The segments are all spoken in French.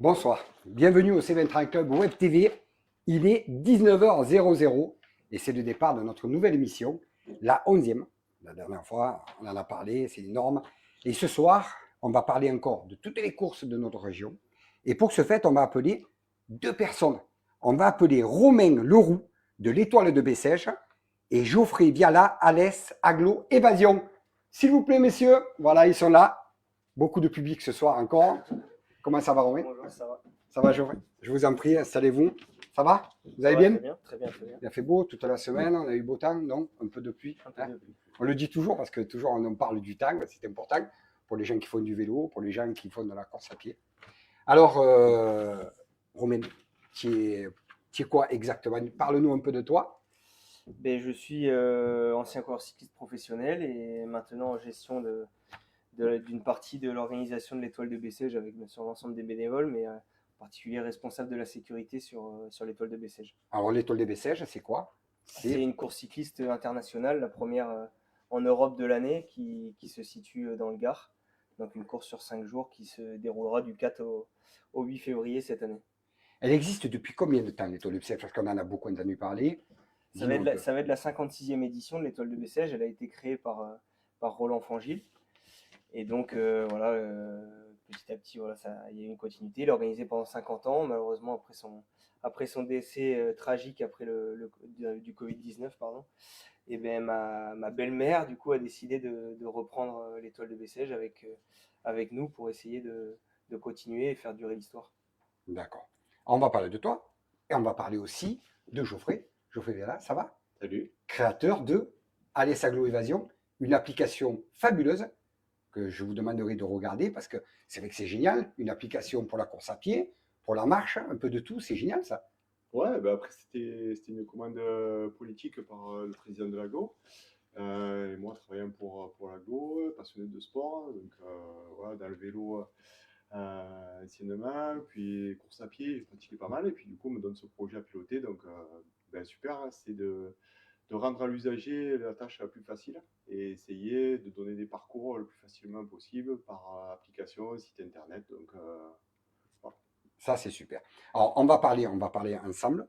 Bonsoir, bienvenue au C23 Club Web TV. Il est 19h00 et c'est le départ de notre nouvelle émission, la 11e. La dernière fois, on en a parlé, c'est énorme. Et ce soir, on va parler encore de toutes les courses de notre région. Et pour ce fait, on va appeler deux personnes. On va appeler Romain Leroux de l'Étoile de Bessèges et Geoffrey Viala, Alès, Aglo, Évasion. S'il vous plaît, messieurs, voilà, ils sont là. Beaucoup de public ce soir encore. Comment ça va, Romain? Bonjour, ça va? Ça va, Geoffrey? Je vous en prie, installez-vous. Ça va? Vous allez Ouais, bien? très bien, très bien, très bien. Il a fait beau toute la semaine, on a eu beau temps, non? Un peu de pluie. Un peu Hein? de pluie. On le dit toujours parce que toujours on en parle du temps, c'est important pour les gens qui font du vélo, pour les gens qui font de la course à pied. Alors, Romain, tu es quoi exactement? Parle-nous un peu de toi. Ben, je suis ancien coureur cycliste professionnel et maintenant en gestion d'une partie de l'organisation de l'Étoile de Bessèges avec bien sûr l'ensemble des bénévoles, mais en particulier responsable de la sécurité sur l'Étoile de Bessèges. Alors, l'Étoile des Bessèges, c'est quoi? C'est une course cycliste internationale, la première en Europe de l'année qui se situe dans le Gard. Donc une course sur 5 jours qui se déroulera du 4 au 8 février cette année. Elle existe depuis combien de temps, l'Étoile des Bessèges? Parce qu'on en a beaucoup entendu parler. Ça va, Dis-nous un peu. ça va être la 56e édition de l'Étoile de Bessèges. Elle a été créée par Roland Fangil. Et donc, voilà, petit à petit, voilà, il y a eu une continuité. Il est organisé pendant 50 ans. Malheureusement, après son décès tragique après du Covid-19, pardon, et ben, ma belle-mère, du coup, a décidé de reprendre l'Étoile de Bessèges avec nous pour essayer de continuer et faire durer l'histoire. D'accord. On va parler de toi et on va parler aussi de Geoffrey. Geoffrey Viala, ça va? Salut. Créateur de Alès Aglo Évasion, une application fabuleuse que je vous demanderai de regarder parce que c'est vrai que c'est génial. Une application pour la course à pied, pour la marche, un peu de tout, c'est génial ça. Ouais, bah après c'était une commande politique par le président de l'AGO. Et moi, travaillant pour l'AGO, passionné de sport, donc voilà, dans le vélo anciennement, puis course à pied, je pratiquais pas mal, et puis du coup, on me donne ce projet à piloter, donc ben, super, hein, c'est de rendre à l'usager la tâche la plus facile et essayer de donner des parcours le plus facilement possible par application, site internet, donc voilà. Ça, c'est super. Alors, on va parler ensemble.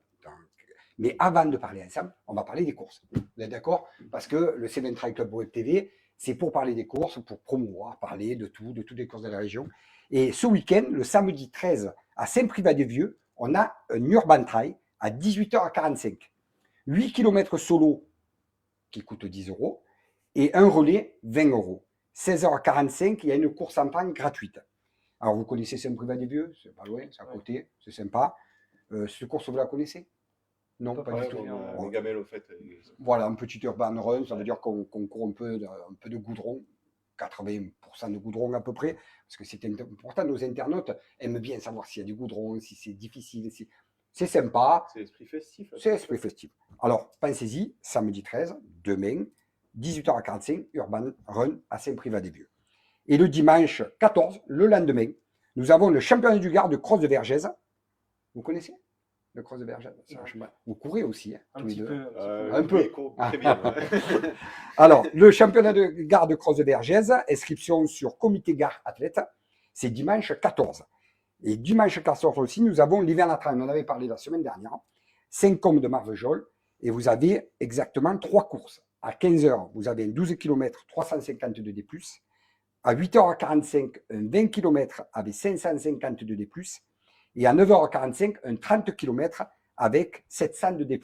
Mais avant de parler ensemble, on va parler des courses. Vous êtes d'accord? Parce que le C23 Club Web TV, c'est pour parler des courses, pour promouvoir, parler de tout, de toutes les courses de la région. Et ce week-end, le samedi 13, à Saint-Privat-des-Vieux, on a un Urban Trail à 18h45. 8 km solo qui coûte 10 euros et un relais 20 euros. 16h45, il y a une course en panne gratuite. Alors, vous connaissez Saint-Privat-des-Vieux, c'est pas loin, c'est à côté, c'est sympa. Cette course, vous la connaissez? Non, pas du Ouais, tout. mes gamelles, au fait. Voilà, un petit urban run, ça veut dire qu'on court un peu de goudron, 80% de goudron à peu près, parce que c'est important, nos internautes aiment bien savoir s'il y a du goudron, si c'est difficile, c'est sympa, C'est l'esprit festif. c'est esprit festif. Alors, pensez-y, samedi 13, demain, 18h45, Urban Run à Saint-Privat-des-Vieux. Et le dimanche 14, le lendemain, nous avons le championnat du Gard de cross de Vergès. Vous connaissez le cross de Vergès? Vous courez aussi, hein, tous les deux. Un peu. Très bien. Alors, le championnat de Gard de cross de Vergès, inscription sur Comité Gare Athlète, c'est dimanche 14. Et dimanche 14 aussi, nous avons l'hiver trail. On en avait parlé la semaine dernière. 5 combes de Marvejols. Et vous avez exactement 3 courses. À 15h, vous avez un 12 km 350 de D+. À 8h45, un 20 km avec 550 de D+. Et à 9h45, un 30 km avec 700 de D+.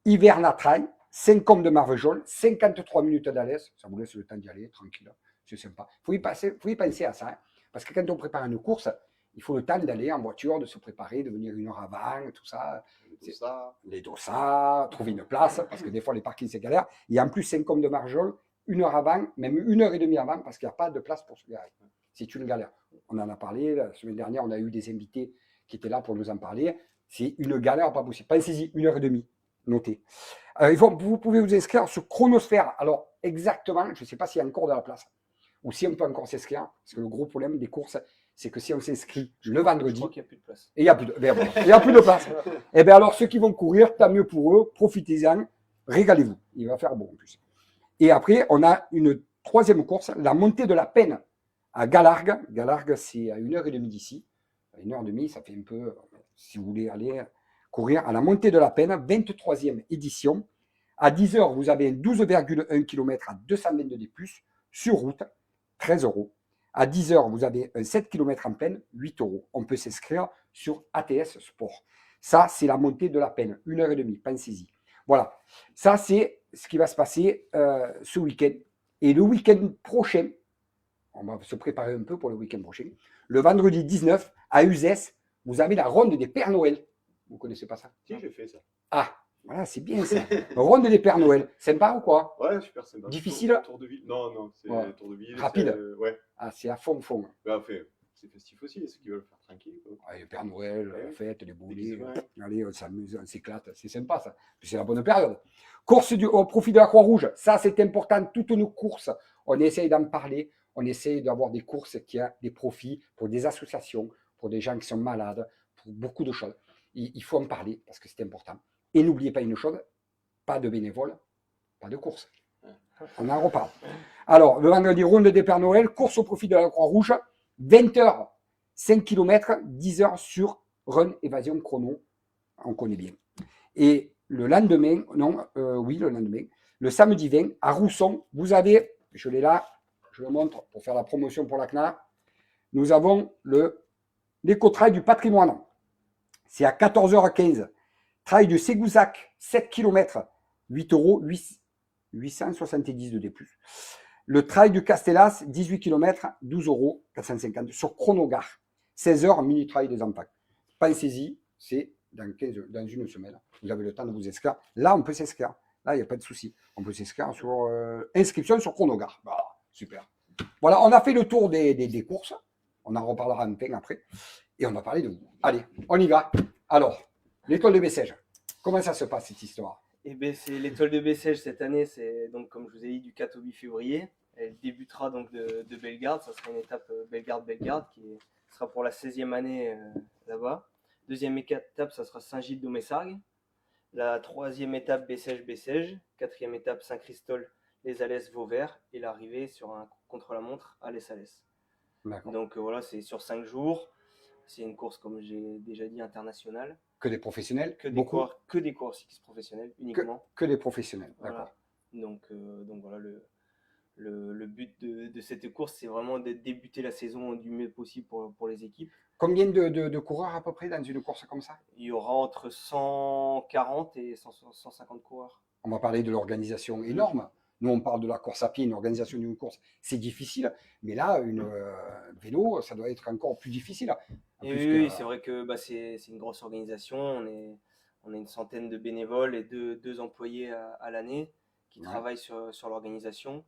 Hivernatrail, 5 combes de Marvejols, 53 minutes d'Alès. Ça vous laisse le temps d'y aller, tranquille. C'est sympa. Il faut y penser à ça. Hein, parce que quand on prépare une course, il faut le temps d'aller en voiture, de se préparer, de venir une heure avant, tout ça. Les dossards, trouver une place, parce que des fois les parkings c'est galère. Et en plus, 5 combes de Marvejols, une heure avant, même 1h30 avant, parce qu'il n'y a pas de place pour se garer. C'est une galère. On en a parlé, la semaine dernière, on a eu des invités qui étaient là pour nous en parler. C'est une galère pas possible. Pensez-y, 1h30, notez. Vous pouvez vous inscrire sur Chronosphère. Alors, exactement, je ne sais pas s'il y a encore de la place, ou si on peut encore s'inscrire, parce que le gros problème des courses, c'est que si on s'inscrit le vendredi, Je crois qu'il n'y a plus de place. et il n'y a plus de place. Et bien alors, ceux qui vont courir, tant mieux pour eux, profitez-en, régalez-vous. Il va faire beau en plus. Et après, on a une troisième course, la montée de la Peine à Galargues. Galargues, c'est à 1h30 d'ici. 1h30, ça fait un peu, si vous voulez aller courir à la montée de la Peine, 23e édition. À 10h, vous avez un 12,1 km à 222 D+, sur route, 13 €. À 10h, vous avez un 7 km en plaine, 8 €. On peut s'inscrire sur ATS Sport. Ça, c'est la montée de la Peine, 1h30, pensez-y. Voilà, ça, c'est ce qui va se passer ce week-end. Et le week-end prochain, on va se préparer un peu pour le week-end prochain, le vendredi 19, à Uzès, vous avez la ronde des Pères Noël. Vous ne connaissez pas ça? Si, j'ai fait ça. Ah, voilà, c'est bien ça. Ronde des Pères Noël. Sympa ou quoi? Ouais, super sympa. Difficile? Tour de ville. Non, non, c'est Ouais. tour de ville. Rapide. Ouais. Ah, c'est à fond. Bah, enfin, c'est festif aussi, ceux qui veulent faire tranquille. Quoi. Ouais, le Père Noël, Ouais. la fête, les boulets. Déguisement. Allez, on s'amuse, on s'éclate. C'est sympa ça. Puis c'est la bonne période. Course au profit de la Croix-Rouge. Ça, c'est important. Toutes nos courses, on essaye d'en parler. On essaye d'avoir des courses qui ont des profits pour des associations, pour des gens qui sont malades, pour beaucoup de choses. Il faut en parler parce que c'est important. Et n'oubliez pas une chose, pas de bénévoles, pas de course. On en reparle. Alors, le vendredi, ronde des Pères Noël, course au profit de la Croix-Rouge, 20h, 5 km, 10h sur Run Évasion Chrono. On connaît bien. Et le lendemain, le lendemain, le samedi 20, à Rousson, vous avez, je l'ai là, je le montre pour faire la promotion pour la CNA, nous avons l'éco-trail du patrimoine. C'est à 14h15. Trail de Ségouzac, 7 km, 8 €, 870 de D+. Le trail du Castellas, 18 km, 12 €, 450 sur Chronogare. 16h, mini-trail des enfants. Pensez-y, c'est dans une semaine. Vous avez le temps de vous inscrire. Là, on peut s'inscrire. Là, il n'y a pas de souci. On peut s'inscrire sur inscription sur Chronogare. Voilà, super. Voilà, on a fait le tour des courses. On en reparlera un peu après. Et on va parler de vous. Allez, on y va. Alors, l'étoile de Bessèges. Comment ça se passe cette histoire? Eh ben, c'est l'étoile de Bessèges cette année, c'est donc comme je vous ai dit du 4 au 8 février. Elle débutera donc de Bellegarde, ça sera une étape Bellegarde qui sera pour la 16e année là-bas. Deuxième étape, ça sera Saint-Gilles-d'Aumessargues. La troisième étape Bessèges-Bessèges. Quatrième étape Saint-Christol, les Alès Vauvert. Et l'arrivée sur un contre-la-montre à Les Alès. Donc voilà, c'est sur 5 jours. C'est une course, comme j'ai déjà dit, internationale. Que des professionnels? Que des coureurs cyclistes professionnels uniquement. Que des professionnels, voilà. D'accord. Donc voilà, le but de cette course, c'est vraiment de débuter la saison du mieux possible pour les équipes. Combien de coureurs à peu près dans une course comme ça? Il y aura entre 140 et 150 coureurs. On va parler de l'organisation énorme. Nous, on parle de la course à pied, une organisation d'une course, c'est difficile. Mais là, vélo, ça doit être encore plus difficile. Oui, c'est vrai que c'est une grosse organisation. On est une centaine de bénévoles et deux employés à l'année qui travaillent sur l'organisation.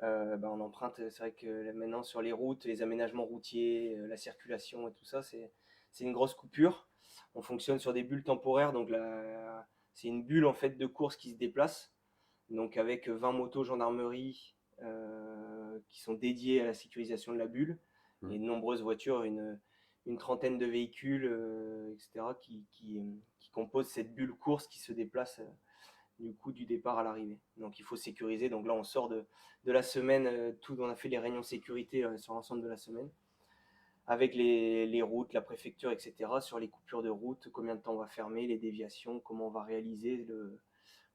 On emprunte, c'est vrai que maintenant sur les routes, les aménagements routiers, la circulation et tout ça, c'est une grosse coupure. On fonctionne sur des bulles temporaires, donc c'est une bulle en fait de course qui se déplace, donc avec 20 motos gendarmerie qui sont dédiées à la sécurisation de la bulle et de nombreuses voitures, une trentaine de véhicules, etc. qui composent cette bulle course qui se déplace du coup du départ à l'arrivée. Donc il faut sécuriser. Donc là on sort de la semaine, on a fait les réunions sécurité sur l'ensemble de la semaine, avec les routes, la préfecture, etc. sur les coupures de route, combien de temps on va fermer, les déviations, comment on va réaliser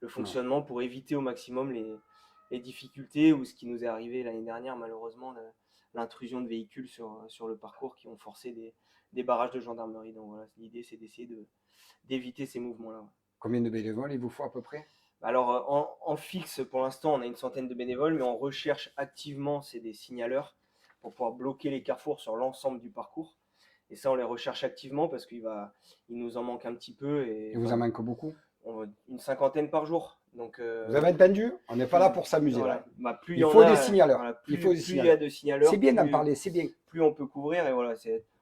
le fonctionnement pour éviter au maximum les difficultés ou ce qui nous est arrivé l'année dernière malheureusement, l'intrusion de véhicules sur le parcours qui ont forcé des barrages de gendarmerie. Donc voilà, l'idée c'est d'essayer d'éviter ces mouvements-là. Combien de bénévoles il vous faut à peu près? Alors en fixe pour l'instant on a une centaine de bénévoles, mais on recherche activement, c'est des signaleurs pour pouvoir bloquer les carrefours sur l'ensemble du parcours. Et ça on les recherche activement parce qu'il nous en manque un petit peu. Et il vous en manque beaucoup? Une cinquantaine par jour. Donc, vous avez entendu? On n'est pas là pour s'amuser. Voilà. Il faut des signaleurs. Il y a de signaleurs. C'est bien d'en parler, c'est bien. Plus on peut couvrir et voilà,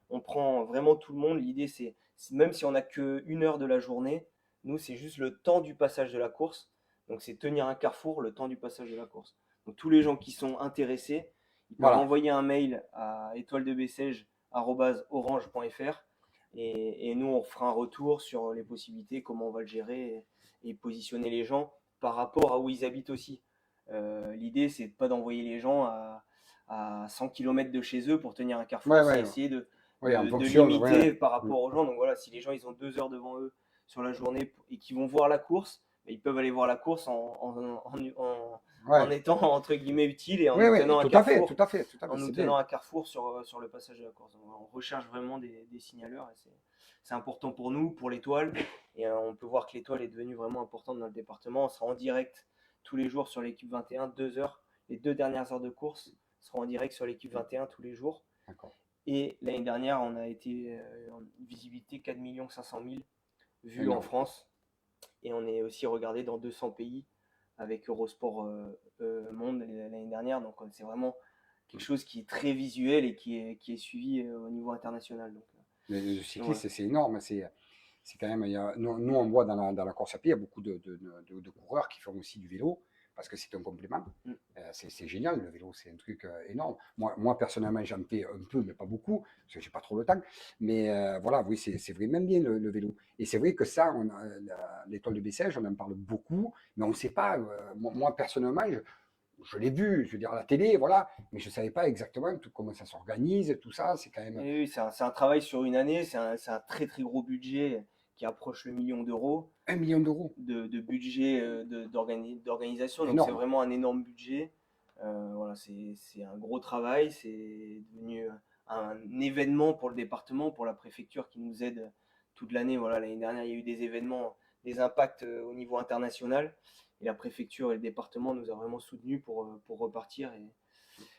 on prend vraiment tout le monde. L'idée c'est même si on n'a qu'une heure de la journée, nous c'est juste le temps du passage de la course. Donc c'est tenir un carrefour le temps du passage de la course. Donc tous les gens qui sont intéressés, ils peuvent envoyer un mail à étoiledebessèges@orange.fr et nous on fera un retour sur les possibilités, comment on va le gérer et positionner les gens par rapport à où ils habitent aussi. L'idée c'est pas d'envoyer les gens à 100 km de chez eux pour tenir un carrefour, c'est essayer Oui, en de fonction, limiter ouais. par rapport aux gens. Donc voilà, si les gens ils ont 2 heures devant eux sur la journée et qu'ils vont voir la course, bah, ils peuvent aller voir la course en Ouais. étant entre guillemets utile et en Oui, nous oui, tenant un tout à fait, carrefour, tout à fait, tout à fait, en nous c'est tenant bien. à carrefour sur le passage de la course. Donc, on recherche vraiment des signaleurs et c'est important pour nous, pour l'étoile. Et on peut voir que l'étoile est devenue vraiment importante dans le département. On sera en direct tous les jours sur l'équipe 21, 2 heures. Les 2 dernières heures de course seront en direct sur l'équipe 21 tous les jours. D'accord. Et l'année dernière, on a été en visibilité 4 500 000 vues en Énorme. France. Et on est aussi regardé dans 200 pays avec Eurosport Monde l'année dernière. Donc c'est vraiment quelque chose qui est très visuel et qui est suivi au niveau international. Donc, Le voilà. cyclisme, c'est énorme. C'est quand même, nous, on voit dans la course à pied, il y a beaucoup de coureurs qui font aussi du vélo parce que c'est un complément. Mm. C'est génial, le vélo, c'est un truc énorme. Moi, personnellement, j'en fais un peu, mais pas beaucoup, parce que j'ai pas trop le temps. Mais voilà, oui, c'est vraiment bien le vélo. Et c'est vrai que ça, l'étoile de Bessèges, on en parle beaucoup, mais on ne sait pas. Moi, personnellement, je l'ai vu, je veux dire, à la télé, voilà, mais je ne savais pas exactement comment ça s'organise, tout ça. C'est quand même Et oui, c'est un travail sur une année, c'est un très très gros budget qui approche le million d'euros 1 million d'euros. de budget d'organisation. Donc c'est Énorme. vraiment un énorme budget. Voilà, c'est un gros travail, c'est devenu un événement pour le département, pour la préfecture qui nous aide toute l'année. Voilà, l'année dernière, il y a eu des événements, des impacts au niveau international. Et la préfecture et le département nous ont vraiment soutenus pour repartir.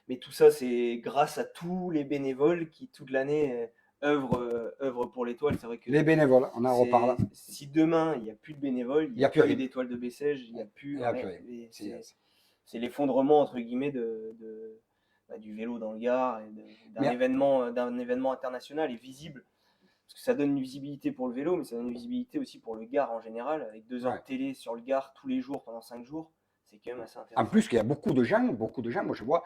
Mais tout ça, c'est grâce à tous les bénévoles qui, toute l'année, œuvrent pour l'étoile. C'est vrai que Les bénévoles, on en reparle. si demain, il n'y a plus de bénévoles, il Il n'y a plus rien. d'étoile de Bessèges, il n'y a Il plus n'y a plus rien. rien. Et C'est- c'est l'effondrement, entre guillemets, du vélo dans le Gard et Mais d'un événement international et visible. Parce que ça donne une visibilité pour le vélo, mais ça donne une visibilité aussi pour le Gard en général, avec 2 heures ouais. de télé sur le Gard tous les jours pendant 5 jours. C'est quand même assez En intéressant. plus, qu'il y a beaucoup de gens, moi je vois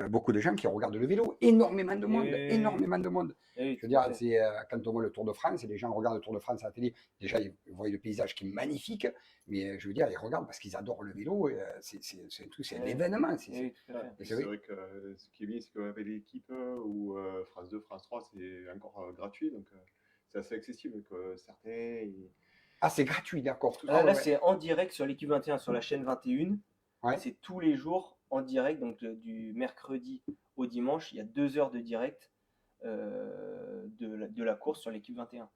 beaucoup de gens qui regardent le vélo, énormément de monde, oui. énormément de monde. Et oui, Je veux tout à dire, fait. quand on voit le Tour de France, et les gens regardent le Tour de France à la télé, déjà ils voient le paysage qui est magnifique, mais je veux dire, ils regardent parce qu'ils adorent le vélo, et, c'est un truc, c'est un Oui. événement. Oui, tout à fait. Et c'est c'est vrai. vrai que ce qui est bien, c'est qu'avec l'équipe ou France 2, France 3, c'est encore gratuit, donc c'est assez accessible. Que certains, Ah, c'est gratuit, d'accord. tout Ah, Là, ouais, là, ouais. c'est en direct sur l'équipe 21, sur la chaîne 21. Ouais. C'est tous les jours en direct, donc du mercredi au dimanche, il y a 2 heures de direct de la course sur l'équipe 21,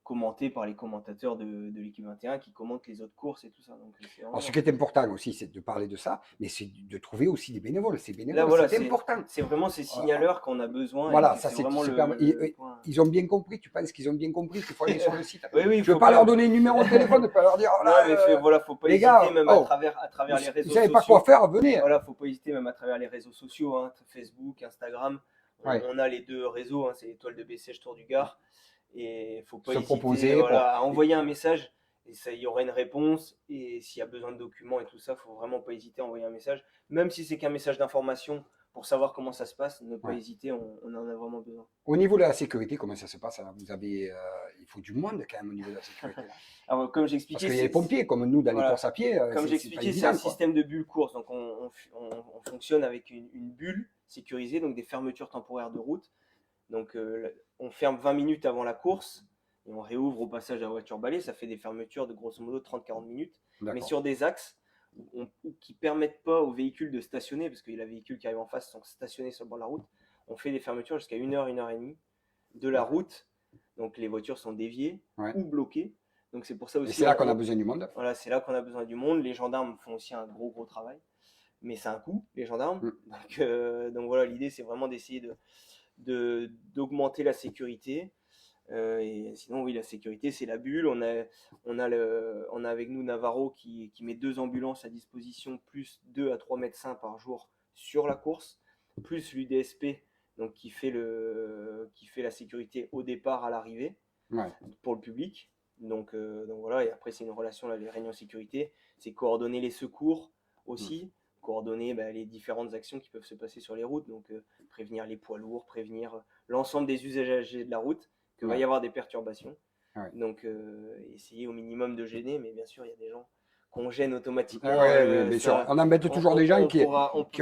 commenté par les commentateurs de l'équipe 21 qui commentent les autres courses et tout ça. Donc, c'est Alors, vraiment... ce qui est important aussi, c'est de parler de ça, mais c'est de trouver aussi des bénévoles. Ces Là, bénévoles, voilà, c'est important. c'est vraiment ces signaleurs qu'on a besoin. Voilà, et ça c'est c'est vraiment super. le point. Ils ont bien compris, tu penses qu'ils ont bien compris qu'il faut aller sur le site. Oui, oui, Je ne veux pas leur donner le numéro de téléphone, je ne peux pas leur dire, oh Non, là, mais voilà, faut pas les hésiter, gars, même oh, à travers les vous réseaux ne savez sociaux. pas quoi faire, venez. Voilà, faut pas hésiter même à travers les réseaux sociaux, hein, Facebook, Instagram. Ouais. On a les 2 réseaux, hein, c'est l'étoile de Bessèges Tour du Gard. Et faut pas Se hésiter proposer voilà, à envoyer un message. Et ça, il y aura une réponse. Et s'il y a besoin de documents et tout ça, faut vraiment pas hésiter à envoyer un message. Même si c'est qu'un message d'information pour savoir comment ça se passe, ne pas Ouais. hésiter, on en a vraiment besoin. Au niveau de la sécurité, comment ça se passe? Vous avez, il faut du monde quand même au niveau de la sécurité. Alors, comme Parce j'expliquais, qu'il y a les pompiers, comme nous dans les voilà. courses à pied, Comme c'est pas j'expliquais, c'est évident, un quoi. système de bulles course. Donc, on fonctionne avec une bulle sécurisée, donc des fermetures temporaires de route. Donc, on ferme 20 minutes avant la course et on réouvre au passage de la voiture balai. Ça fait des fermetures de grosso modo 30-40 minutes, mais D'accord. sur des axes qui ne permettent pas aux véhicules de stationner, parce que les véhicules qui arrivent en face sont stationnés sur le bord de la route. On fait des fermetures jusqu'à 1 heure, 1 heure et demie de la route. Donc, les voitures sont déviées Ouais. ou bloquées. Donc, c'est pour ça aussi. Et c'est là qu'on a besoin du monde. Voilà, c'est là qu'on a besoin du monde. Les gendarmes font aussi un gros travail, mais c'est un coût, les gendarmes. Donc voilà, l'idée c'est vraiment d'essayer d'augmenter la sécurité. Et sinon, oui, la sécurité, c'est la bulle. On a avec nous Navarro qui met 2 ambulances à disposition, plus 2 à 3 médecins par jour sur la course, plus l'UDSP, donc qui fait la sécurité au départ, à l'arrivée, Ouais. pour le public. Donc voilà, et après, c'est une relation, là, les réunions sécurité, c'est coordonner les secours aussi, coordonner les différentes actions qui peuvent se passer sur les routes, donc prévenir les poids lourds, prévenir l'ensemble des usagers de la route, qu'il va y avoir des perturbations. Ouais. Donc essayer au minimum de gêner, mais bien sûr, il y a des gens qu'on gêne automatiquement. Oui, bien sûr. On embête toujours des gens qui n'ont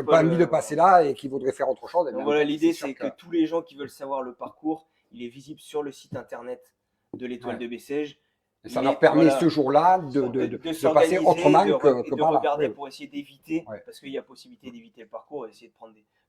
pas envie de passer là et qui voudraient faire autre chose. Donc voilà, l'idée c'est que tous les gens qui veulent savoir le parcours, il est visible sur le site internet de l'Étoile Ouais. de Bessèges. Et ça Il leur est- permet voilà, ce jour-là de passer s'organiser, autrement et que de par là. regarder Oui. pour essayer d'éviter, Ouais. parce qu'il y a possibilité d'éviter le parcours, et essayer de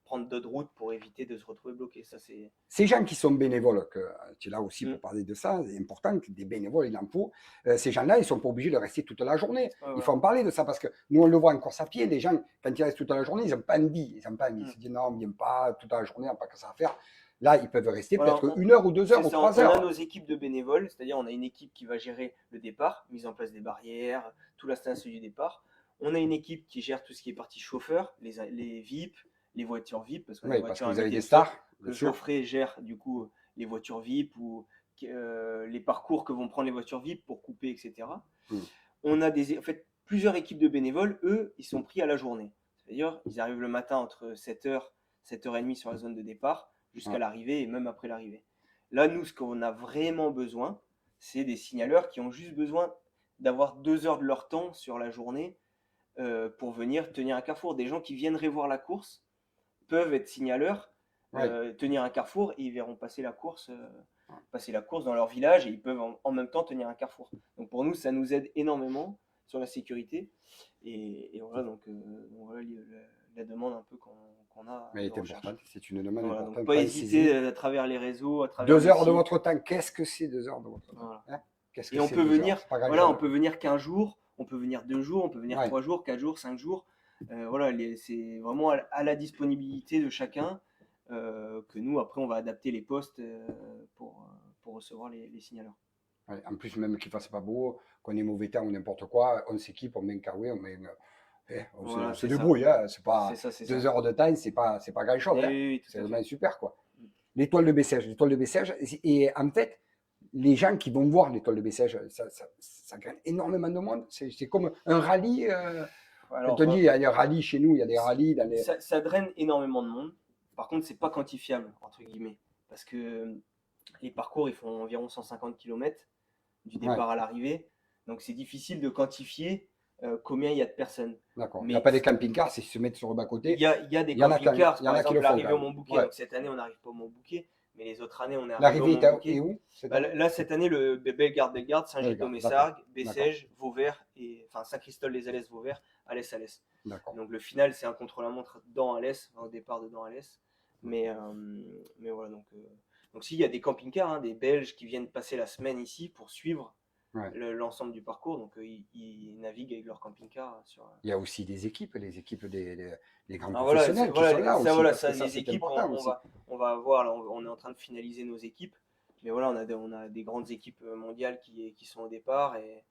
prendre d'autres routes pour éviter de se retrouver bloqué. Ça, c'est... Ces gens qui sont bénévoles, que tu es là aussi Mm. pour parler de ça, c'est important, que des bénévoles, il en faut. Ces gens-là, ils ne sont pas obligés de rester toute la journée. Ouais, Il faut ouais. en parler de ça parce que nous, on le voit en course à pied, les gens, quand ils restent toute la journée, ils n'ont pas envie. Ils n'ont pas envie. Ils Mm. se disent non, on ne vient pas toute la journée, on n'a pas que ça à faire. Là, ils peuvent rester Voilà, peut-être 1 heure ou 2 c'est heures ou ça, 3 on a heures. nos équipes de bénévoles, c'est-à-dire on a une équipe qui va gérer le départ, mise en place des barrières, tout l'installation du départ. On a une équipe qui gère tout ce qui est partie chauffeur, les VIP, les voitures VIP, parce qu'on a des Oui, parce que voitures vous avez invitées des de stock. stars, bien Le sûr. Geoffrey gère du coup les voitures VIP ou les parcours que vont prendre les voitures VIP pour couper, etc. Mm. On a en fait plusieurs équipes de bénévoles, eux, ils sont pris à la journée. C'est-à-dire, ils arrivent le matin entre 7h, 7h30 sur la zone de départ, jusqu'à Ouais. l'arrivée et même après l'arrivée. Là, nous, ce qu'on a vraiment besoin, c'est des signaleurs qui ont juste besoin d'avoir 2 heures de leur temps sur la journée pour venir tenir un carrefour. Des gens qui viendraient voir la course peuvent être signaleurs, Ouais. tenir un carrefour, et ils verront passer la course dans leur village, et ils peuvent en même temps tenir un carrefour. Donc pour nous, ça nous aide énormément sur la sécurité. Et voilà, donc voilà la demande un peu qu'on a Mais elle de est recherche. importante, c'est une demande Voilà, importante. donc pas hésiter à travers les réseaux, à travers 2 le heures de site. votre temps, qu'est-ce que c'est 2 heures de votre temps Voilà. hein? Qu'est-ce Et que on c'est peut 2 heures? venir, C'est pas voilà, on grand-chose. peut venir qu'un jour, on peut venir 2 jours, on peut venir Ouais. 3 jours, 4 jours, 5 jours. Voilà, c'est vraiment à la disponibilité de chacun que nous, après, on va adapter les postes pour recevoir les signaleurs. Ouais, en plus, même qu'il fasse pas beau, qu'on ait mauvais temps ou n'importe quoi, on s'équipe, on met un kawaii, on Voilà, se c'est ça. débrouille. Hein. C'est C'est pas ça, c'est 2 ça. heures de temps, c'est pas grand-chose. Eh Hein. oui, oui, tout C'est à vraiment fait. super, quoi. Mm. L'étoile de Bessèges, et en fait, les gens qui vont voir l'étoile de Bessèges, ça gagne énormément de monde. C'est comme un rallye. Quand Alors, on dit, il y a des rallyes chez nous, il y a des rallyes dans les. ça draine énormément de monde. Par contre, c'est pas quantifiable, entre guillemets. Parce que les parcours, ils font environ 150 km du départ Ouais, à l'arrivée. Donc, c'est difficile de quantifier combien il y a de personnes. d'accord. Il n'y a Mais pas des camping-cars, c'est se mettre sur le il bas-côté. y a des Il y en a camping-cars. il y en Par a qui le exemple, font l'arrivée quand au même. Montbouquet. Ouais. Donc, cette année, on n'arrive pas au Montbouquet. Mais les autres années, on est arrivé au L'arrivée est Montbouquet. où cette Bah, année là, cette année, le Bellegarde, Saint-Gilles-de-Messargues, Bessèges, Vauvert, enfin Saint-Christol-les-Alès, Vauvert, Alès. D'accord. Donc le final, c'est un contre-la-montre dans Alès, au départ de dans Alès. Mais voilà, donc s'il y a des camping-cars, hein, des Belges qui viennent passer la semaine ici pour suivre Ouais. l'ensemble du parcours, donc ils naviguent avec leur camping-car sur. Il y a aussi des équipes, les équipes des grands Alors voilà, professionnels qui sont là aussi. Parce que les c'est équipes, important aussi. on va avoir, là, on est en train de finaliser nos équipes, mais voilà, on a des grandes équipes mondiales qui sont au départ, et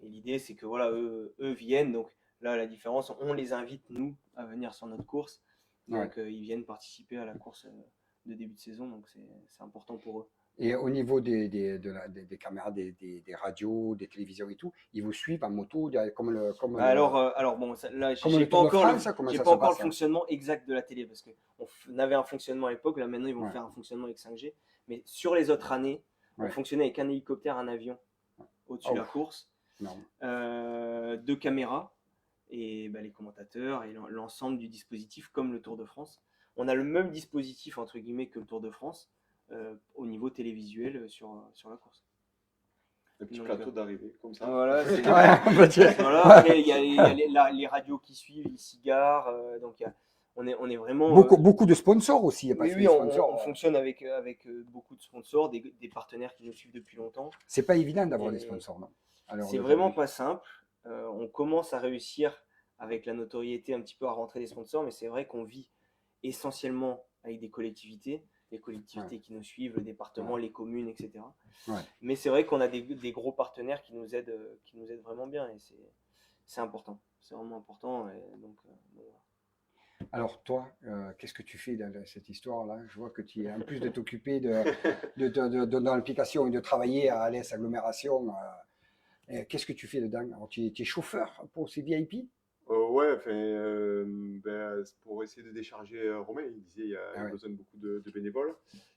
l'idée c'est que voilà, eux viennent, donc là la différence, on les invite nous à venir sur notre course, donc ils viennent participer à la course de début de saison, donc c'est important pour eux. Et au niveau des caméras, des radios, des télévisions et tout, ils vous suivent en moto, Alors bon, là, comme j'ai le pas Tour de encore France, comment j'ai ça pas se encore le passe? fonctionnement exact de la télé, parce que on avait un fonctionnement à l'époque. Là maintenant, ils vont Ouais. faire un fonctionnement avec 5G. Mais sur les autres années, on Ouais. fonctionnait avec un hélicoptère, un avion au-dessus de la course, Non. 2 caméras et les commentateurs et l'ensemble du dispositif comme le Tour de France. On a le même dispositif entre guillemets que le Tour de France au niveau télévisuel sur la course. Un petit Donc, plateau d'arrivée, comme ça. Voilà, c'est Ouais, on peut dire. voilà. Ouais. Après, il y a les radios qui suivent, les cigares. Donc, on est vraiment. Beaucoup de sponsors aussi, parce que Oui, les sponsors, on fonctionne avec beaucoup de sponsors, des partenaires qui nous suivent depuis longtemps. c'est pas évident d'avoir Et des sponsors, non? Alors, c'est vraiment pas simple. On commence à réussir avec la notoriété un petit peu à rentrer des sponsors, mais c'est vrai qu'on vit essentiellement avec des collectivités, les collectivités qui nous suivent, le département, les communes, etc. Ouais. Mais c'est vrai qu'on a des gros partenaires qui nous aident vraiment bien, et c'est important. C'est vraiment important. Et donc, voilà. Alors toi, qu'est-ce que tu fais dans cette histoire-là? Je vois que tu es, en plus de t'occuper de l'implication et de travailler à Alès Agglomération, qu'est-ce que tu fais dedans? Alors, tu es chauffeur pour ces VIP? Ouais, enfin, c'est pour essayer de décharger Romain. Il disait il y a besoin de beaucoup de bénévoles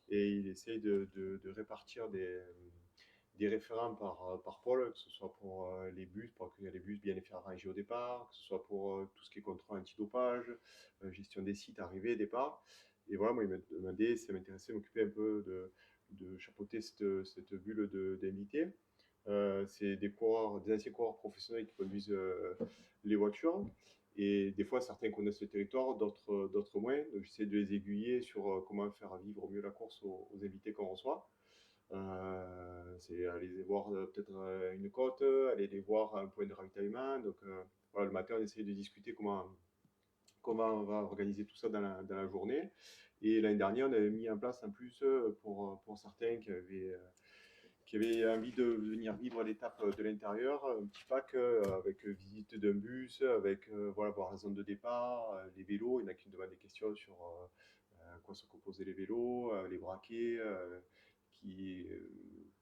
et il essaye de répartir des référents par pôle, que ce soit pour les bus, pour accueillir les bus, bien les faire arranger au départ, que ce soit pour tout ce qui est contrôle antidopage, gestion des sites, arrivée, départ. Et voilà, moi, il m'a demandé si ça m'intéressait de m'occuper un peu de chapeauter cette bulle d'invités. C'est des anciens coureurs professionnels qui conduisent les voitures. Et des fois, certains connaissent le territoire, d'autres moins. Donc, j'essaie de les aiguiller sur comment faire vivre mieux la course aux invités qu'on reçoit. C'est aller voir peut-être une côte, aller les voir à un point de ravitaillement. Donc, voilà, le matin, on essaie de discuter comment on va organiser tout ça dans la journée. Et l'année dernière, on avait mis en place en plus pour certains qui avaient envie de venir vivre l'étape de l'intérieur, un petit pack avec visite d'un bus, avec voilà, voir la zone de départ, les vélos. Il y en a qui me demandent des questions sur quoi se composaient les vélos, les braquets, qui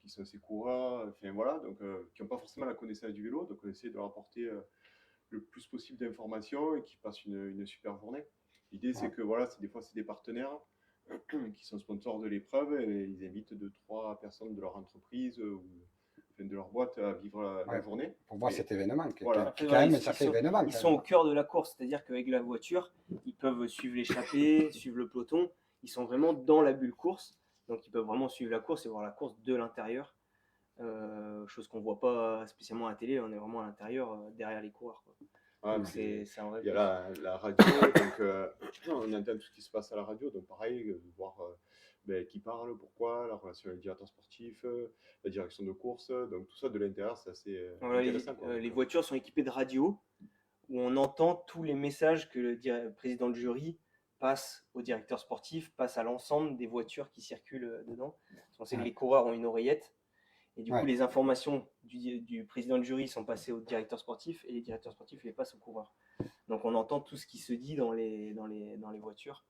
sont ces coureurs, enfin voilà, donc qui n'ont pas forcément la connaissance du vélo. Donc on essaie de leur apporter le plus possible d'informations et qu'ils passent une super journée. L'idée, c'est que voilà, des fois, c'est des partenaires qui sont sponsors de l'épreuve et ils invitent 2-3 personnes de leur entreprise ou de leur boîte à vivre la journée. Pour voir cet événement, voilà. qui est quand même un sacré événement. Ils sont au cœur de la course, c'est-à-dire qu'avec la voiture, ils peuvent suivre l'échappée, suivre le peloton. Ils sont vraiment dans la bulle course, donc ils peuvent vraiment suivre la course et voir la course de l'intérieur. Chose qu'on ne voit pas spécialement à la télé, on est vraiment à l'intérieur, derrière les coureurs, quoi. Ah, donc c'est un vrai. Il y a la radio, donc on entend tout ce qui se passe à la radio, donc pareil, voir qui parle, pourquoi, la relation avec le directeur sportif, la direction de course, donc tout ça de l'intérieur, c'est assez intéressant. Les voitures sont équipées de radios où on entend tous les messages que le président de jury passe au directeur sportif, passe à l'ensemble des voitures qui circulent dedans. On sait que les coureurs ont une oreillette. Et du coup, les informations du président de jury sont passées au directeur sportif et les directeurs sportifs les passent aux coureurs. Donc on entend tout ce qui se dit dans les voitures.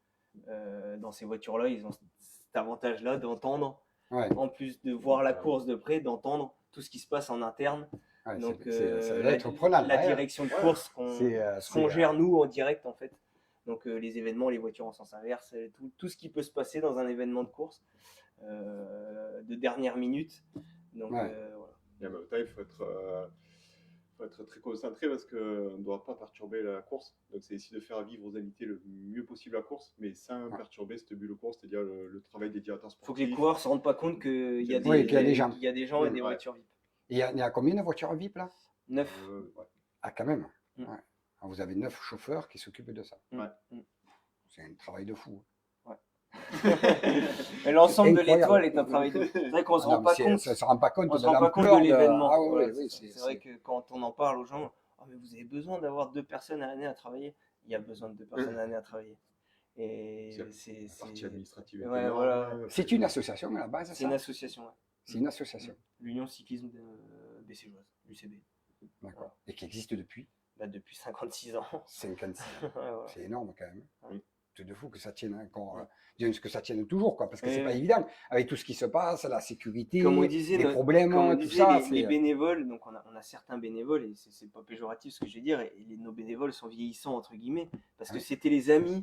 Dans ces voitures-là, ils ont cet avantage-là d'entendre, en plus de voir la course de près, d'entendre tout ce qui se passe en interne. Donc ça doit être prenant, la direction de course qu'on gère nous en direct en fait. Donc les événements, les voitures en sens inverse, tout ce qui peut se passer dans un événement de course de dernière minute. Donc voilà. Et en même temps, il faut être très concentré parce qu'on ne doit pas perturber la course. Donc c'est essayer de faire vivre aux invités le mieux possible la course, mais sans perturber cette bulle de course, c'est-à-dire le travail des directeurs sportifs. Il faut que les coureurs ne se rendent pas compte qu'il y a des gens et des voitures VIP. Il y a combien de voitures VIP là? 9. Ah, quand même. Alors, vous avez 9 chauffeurs qui s'occupent de ça. C'est un travail de fou. Mais l'ensemble de l'étoile est un travail de. C'est vrai qu'on ne se rend pas compte. Ça se rend pas compte on se rend pas compte de l'événement. C'est vrai que quand on en parle aux gens, mais vous avez besoin d'avoir 2 personnes à l'année à travailler. Il y a besoin de 2 personnes à l'année à travailler. Et c'est la partie administrative. C'est une association à la base. C'est une association. C'est une association. L'Union cyclisme bécégeoise, l'UCB. D'accord. Et qui existe depuis? Depuis 56 ans. 56 ans. C'est énorme quand même. C'est de fou que ça tienne encore, que ça tienne toujours, quoi, parce que c'est pas évident avec tout ce qui se passe, la sécurité, comme on disait, les problèmes, tout ça. Les bénévoles, donc on a certains bénévoles, et c'est pas péjoratif ce que je vais dire, et nos bénévoles sont vieillissants entre guillemets, parce que c'était les amis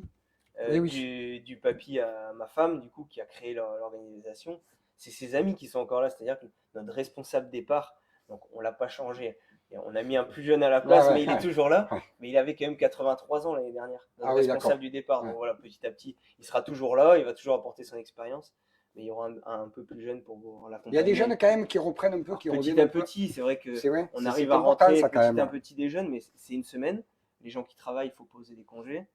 du papy à ma femme, du coup, qui a créé l'organisation. C'est ses amis qui sont encore là, c'est-à-dire que notre responsable départ, donc on l'a pas changé. Et on a mis un plus jeune à la place, mais il est toujours là. Mais il avait quand même 83 ans l'année dernière, notre responsable du départ. Donc voilà, petit à petit, il sera toujours là, il va toujours apporter son expérience. Mais il y aura un peu plus jeune pour l'accompagner. Il y a des jeunes quand même qui reprennent un peu, qui reviennent petit à petit. C'est vrai qu'on arrive à rentrer petit à petit des jeunes, mais c'est une semaine. Les gens qui travaillent, il faut poser des congés.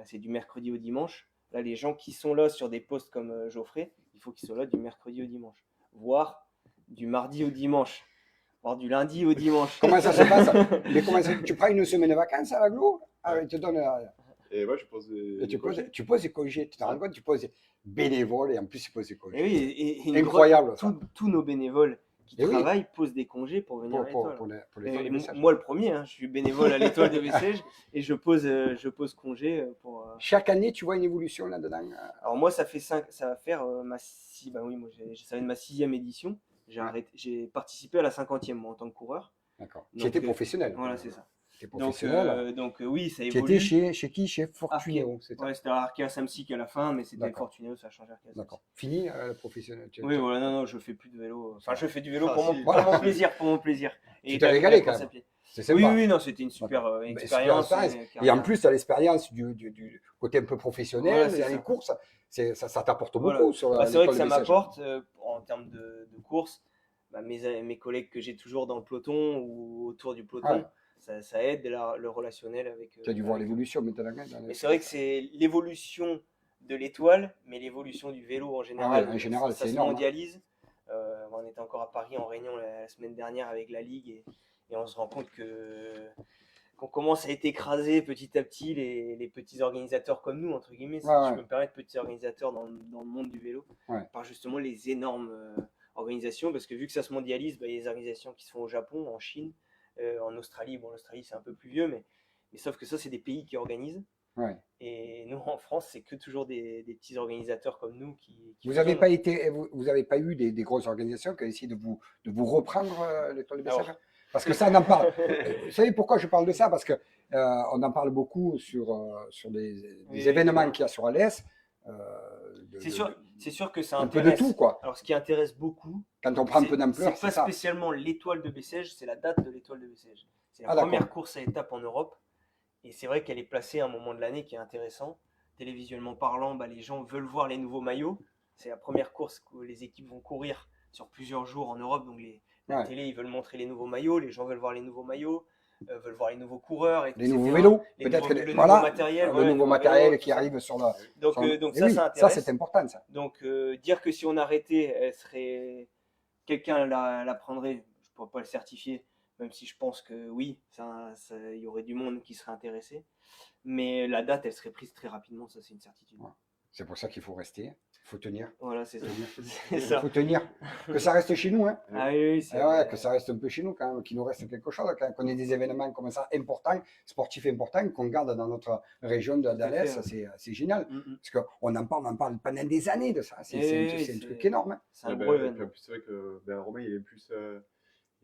C'est du mercredi au dimanche. Là, les gens qui sont là sur des postes comme Geoffrey, il faut qu'ils soient là du mercredi au dimanche, voire du mardi au dimanche. Du lundi au dimanche. Comment ça se passe? Mais tu prends une semaine de vacances à l'aglo? Ils te donnent. Et moi, je pose des. Tu poses des congés. Tu te rends compte? Tu poses des bénévoles et en plus, tu poses des congés. Et incroyable. Tous nos bénévoles qui travaillent posent des congés pour venir à l'étoile. Moi, le premier, je suis bénévole à l'étoile de Bessèges et je pose congé pour. Chaque année, tu vois une évolution là-dedans? Alors moi, ça va faire ma 6e édition. J'ai participé à la 50e moi, en tant que coureur. D'accord. Tu étais professionnel. Voilà, c'est ça. Tu étais professionnel. Donc oui, ça évolue. évolue. Tu étais chez qui? Chez Fortuneo. C'était Arkea Samsic à la fin, mais c'était Fortuneo, ça a changé Arkea Samsic. D'accord. Fini le professionnel. Oui, voilà, non, je fais plus de vélo. Enfin, je fais du vélo pour mon plaisir. Et Tu de t'es la régalé quand course même. à pied. C'est Oui, sympa. oui, non, c'était une super Mais super expérience. expérience. Et en carrière. plus, tu as l'expérience du côté un peu professionnel, Voilà, c'est dans les ça. courses. Ça t'apporte Voilà. beaucoup sur Bah, c'est vrai que l'école de ça message. m'apporte en termes de course. Bah, mes collègues que j'ai toujours dans le peloton ou autour du peloton, Ouais. ça aide le relationnel avec. Tu as dû voir avec eux. l'évolution maintenant. Hein, dans Mais c'est vrai que c'est l'évolution de l'étoile, mais l'évolution du vélo en général, en général, ça c'est se énorme. Hein. mondialise. On était encore à Paris en réunion la semaine dernière avec la Ligue et on se rend compte qu'on commence à être écrasé petit à petit les petits organisateurs comme nous, entre guillemets, si Ouais, je ouais. peux me permettre, petits organisateurs dans le monde du vélo, Ouais. par justement les énormes organisations, parce que vu que ça se mondialise, bah, il y a des organisations qui se font au Japon, en Chine, en Australie. Bon, l'Australie c'est un peu plus vieux, mais sauf que ça, c'est des pays qui organisent. Ouais. Et nous, en France, c'est que toujours des petits organisateurs comme nous qui Vous n'avez faisons. pas été, vous avez pas eu des grosses organisations qui ont essayé de vous reprendre l'étoile de message? Alors, Parce que ça, on en parle. Vous savez pourquoi je parle de ça? Parce que on en parle beaucoup sur des oui, événements oui. qu'il y a sur Alès. C'est sûr que ça Un peu de intéresse. tout, quoi. Alors, ce qui intéresse beaucoup, Quand on prend un peu c'est d'ampleur, pas c'est ça. spécialement l'étoile de Bessèges, c'est la date de l'étoile de Bessèges. C'est la Ah, d'accord. première course à étapes en Europe. Et c'est vrai qu'elle est placée à un moment de l'année qui est intéressant. Télévisuellement parlant, bah, les gens veulent voir les nouveaux maillots. C'est la première course que les équipes vont courir sur plusieurs jours en Europe. Donc la Ouais. télé, ils veulent montrer les nouveaux maillots. Les gens veulent voir les nouveaux maillots, veulent voir les nouveaux coureurs, Les etc. nouveaux vélos, Les peut-être nouveaux- que le voilà, nouveau matériel. le voilà, les nouveau nouveaux matériel vélos, qui tout ça. arrive sur le. Donc, sur- donc Et ça, oui, ça ça intéresse. c'est important, ça. Donc dire que si on arrêtait, elle serait quelqu'un la prendrait, je ne pourrais pas le certifier, même si je pense que oui, il y aurait du monde qui serait intéressé. Mais la date, elle serait prise très rapidement, ça c'est une certitude. Ouais. C'est pour ça qu'il faut rester, il faut tenir. Voilà, c'est ça. Il faut tenir. Que ça reste chez nous, hein. Ah oui, c'est Ouais, que ça reste un peu chez nous quand même, qu'il nous reste quelque chose, qu'on ait des événements comme ça importants, sportifs importants, qu'on garde dans notre région d'Alès, c'est génial. Parce qu'on en parle pendant des années de ça. C'est un truc énorme. Hein. C'est un Ouais, gros ben, événement. c'est vrai que Romain, il est plus.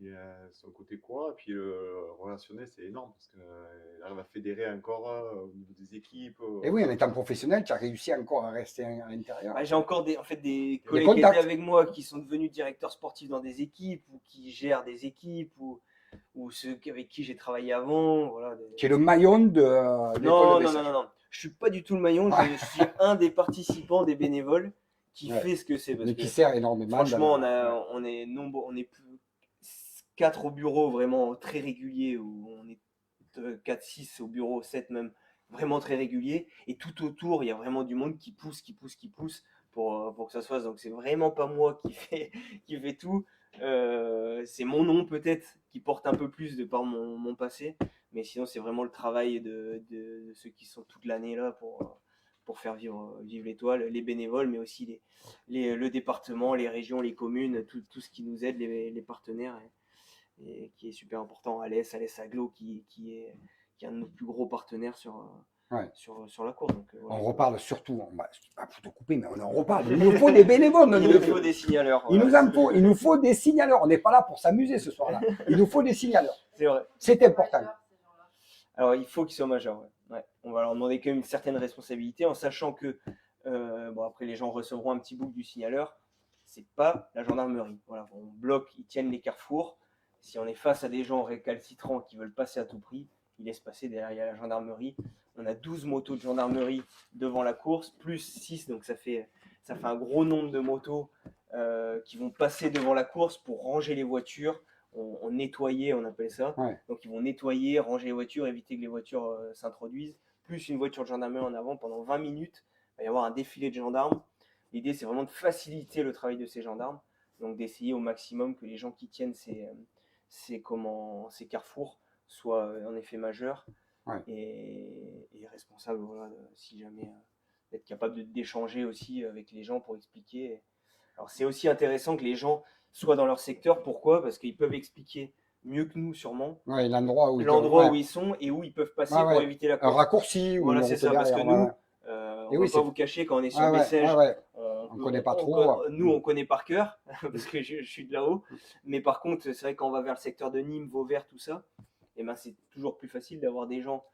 Il a son côté quoi, et puis le relationnel, c'est énorme parce qu'il arrive à fédérer encore au niveau des équipes. Et oui, en étant professionnel, tu as réussi encore à rester à l'intérieur. J'ai encore des collègues qui contacts. étaient avec moi qui sont devenus directeurs sportifs dans des équipes ou qui gèrent des équipes ou ceux avec qui j'ai travaillé avant. Voilà, Qui est le maillon de non, l'école de non, non, Bessèges. non, non. Je suis pas du tout le maillon. Je suis un des participants, des bénévoles qui Ouais. fait ce que c'est. Parce Mais que qui sert énormément. franchement, dans on est nombreux, on est plus 4 au bureau vraiment très réguliers, ou on est 4, 6 au bureau, 7 même, vraiment très réguliers. Et tout autour, il y a vraiment du monde qui pousse pour que ça se fasse. Donc c'est vraiment pas moi qui fait tout. C'est mon nom peut-être qui porte un peu plus de par mon passé. Mais sinon, c'est vraiment le travail de ceux qui sont toute l'année là pour faire vivre l'étoile, les bénévoles, mais aussi le département, les régions, les communes, tout ce qui nous aide, les partenaires, et qui est super important. Alès Aglo, qui est un de nos plus gros partenaires sur la course. Donc, voilà. On reparle surtout, pas pour te couper, mais on en reparle. Il nous faut des bénévoles. Il nous faut des signaleurs. Il nous faut des signaleurs. On n'est pas là pour s'amuser ce soir-là. Il nous faut des signaleurs. C'est vrai. C'est important. Alors, il faut qu'ils soient majeurs. Ouais. On va leur demander quand même une certaine responsabilité, en sachant que, après, les gens recevront un petit book du signaleur. C'est pas la gendarmerie. Voilà, on bloque, ils tiennent les carrefours. Si on est face à des gens récalcitrants qui veulent passer à tout prix, ils laissent passer. Derrière, il y a la gendarmerie. On a 12 motos de gendarmerie devant la course, plus 6, donc ça fait un gros nombre de motos qui vont passer devant la course pour ranger les voitures. On nettoyer, on appelle ça. Ouais. Donc ils vont nettoyer, ranger les voitures, éviter que les voitures s'introduisent. Plus une voiture de gendarmerie en avant pendant 20 minutes. Il va y avoir un défilé de gendarmes. L'idée, c'est vraiment de faciliter le travail de ces gendarmes. Donc d'essayer au maximum que les gens qui tiennent ces carrefours soient en effet majeurs. Ouais. Et responsables, voilà, si jamais d'être capable d'échanger aussi avec les gens pour expliquer. Alors c'est aussi intéressant que les gens soient dans leur secteur. Pourquoi ? Parce qu'ils peuvent expliquer mieux que nous sûrement L'endroit où ils sont et où ils peuvent passer pour éviter la course. Un raccourci. Voilà, c'est ça, parce que nous, on ne va pas vous cacher, quand on est sur Bessèges, on ne connaît pas trop. Nous, on connaît par cœur, parce que je suis de là-haut. Mais par contre, c'est vrai, quand on va vers le secteur de Nîmes, Vauvert, tout ça, c'est toujours plus facile d'avoir des gens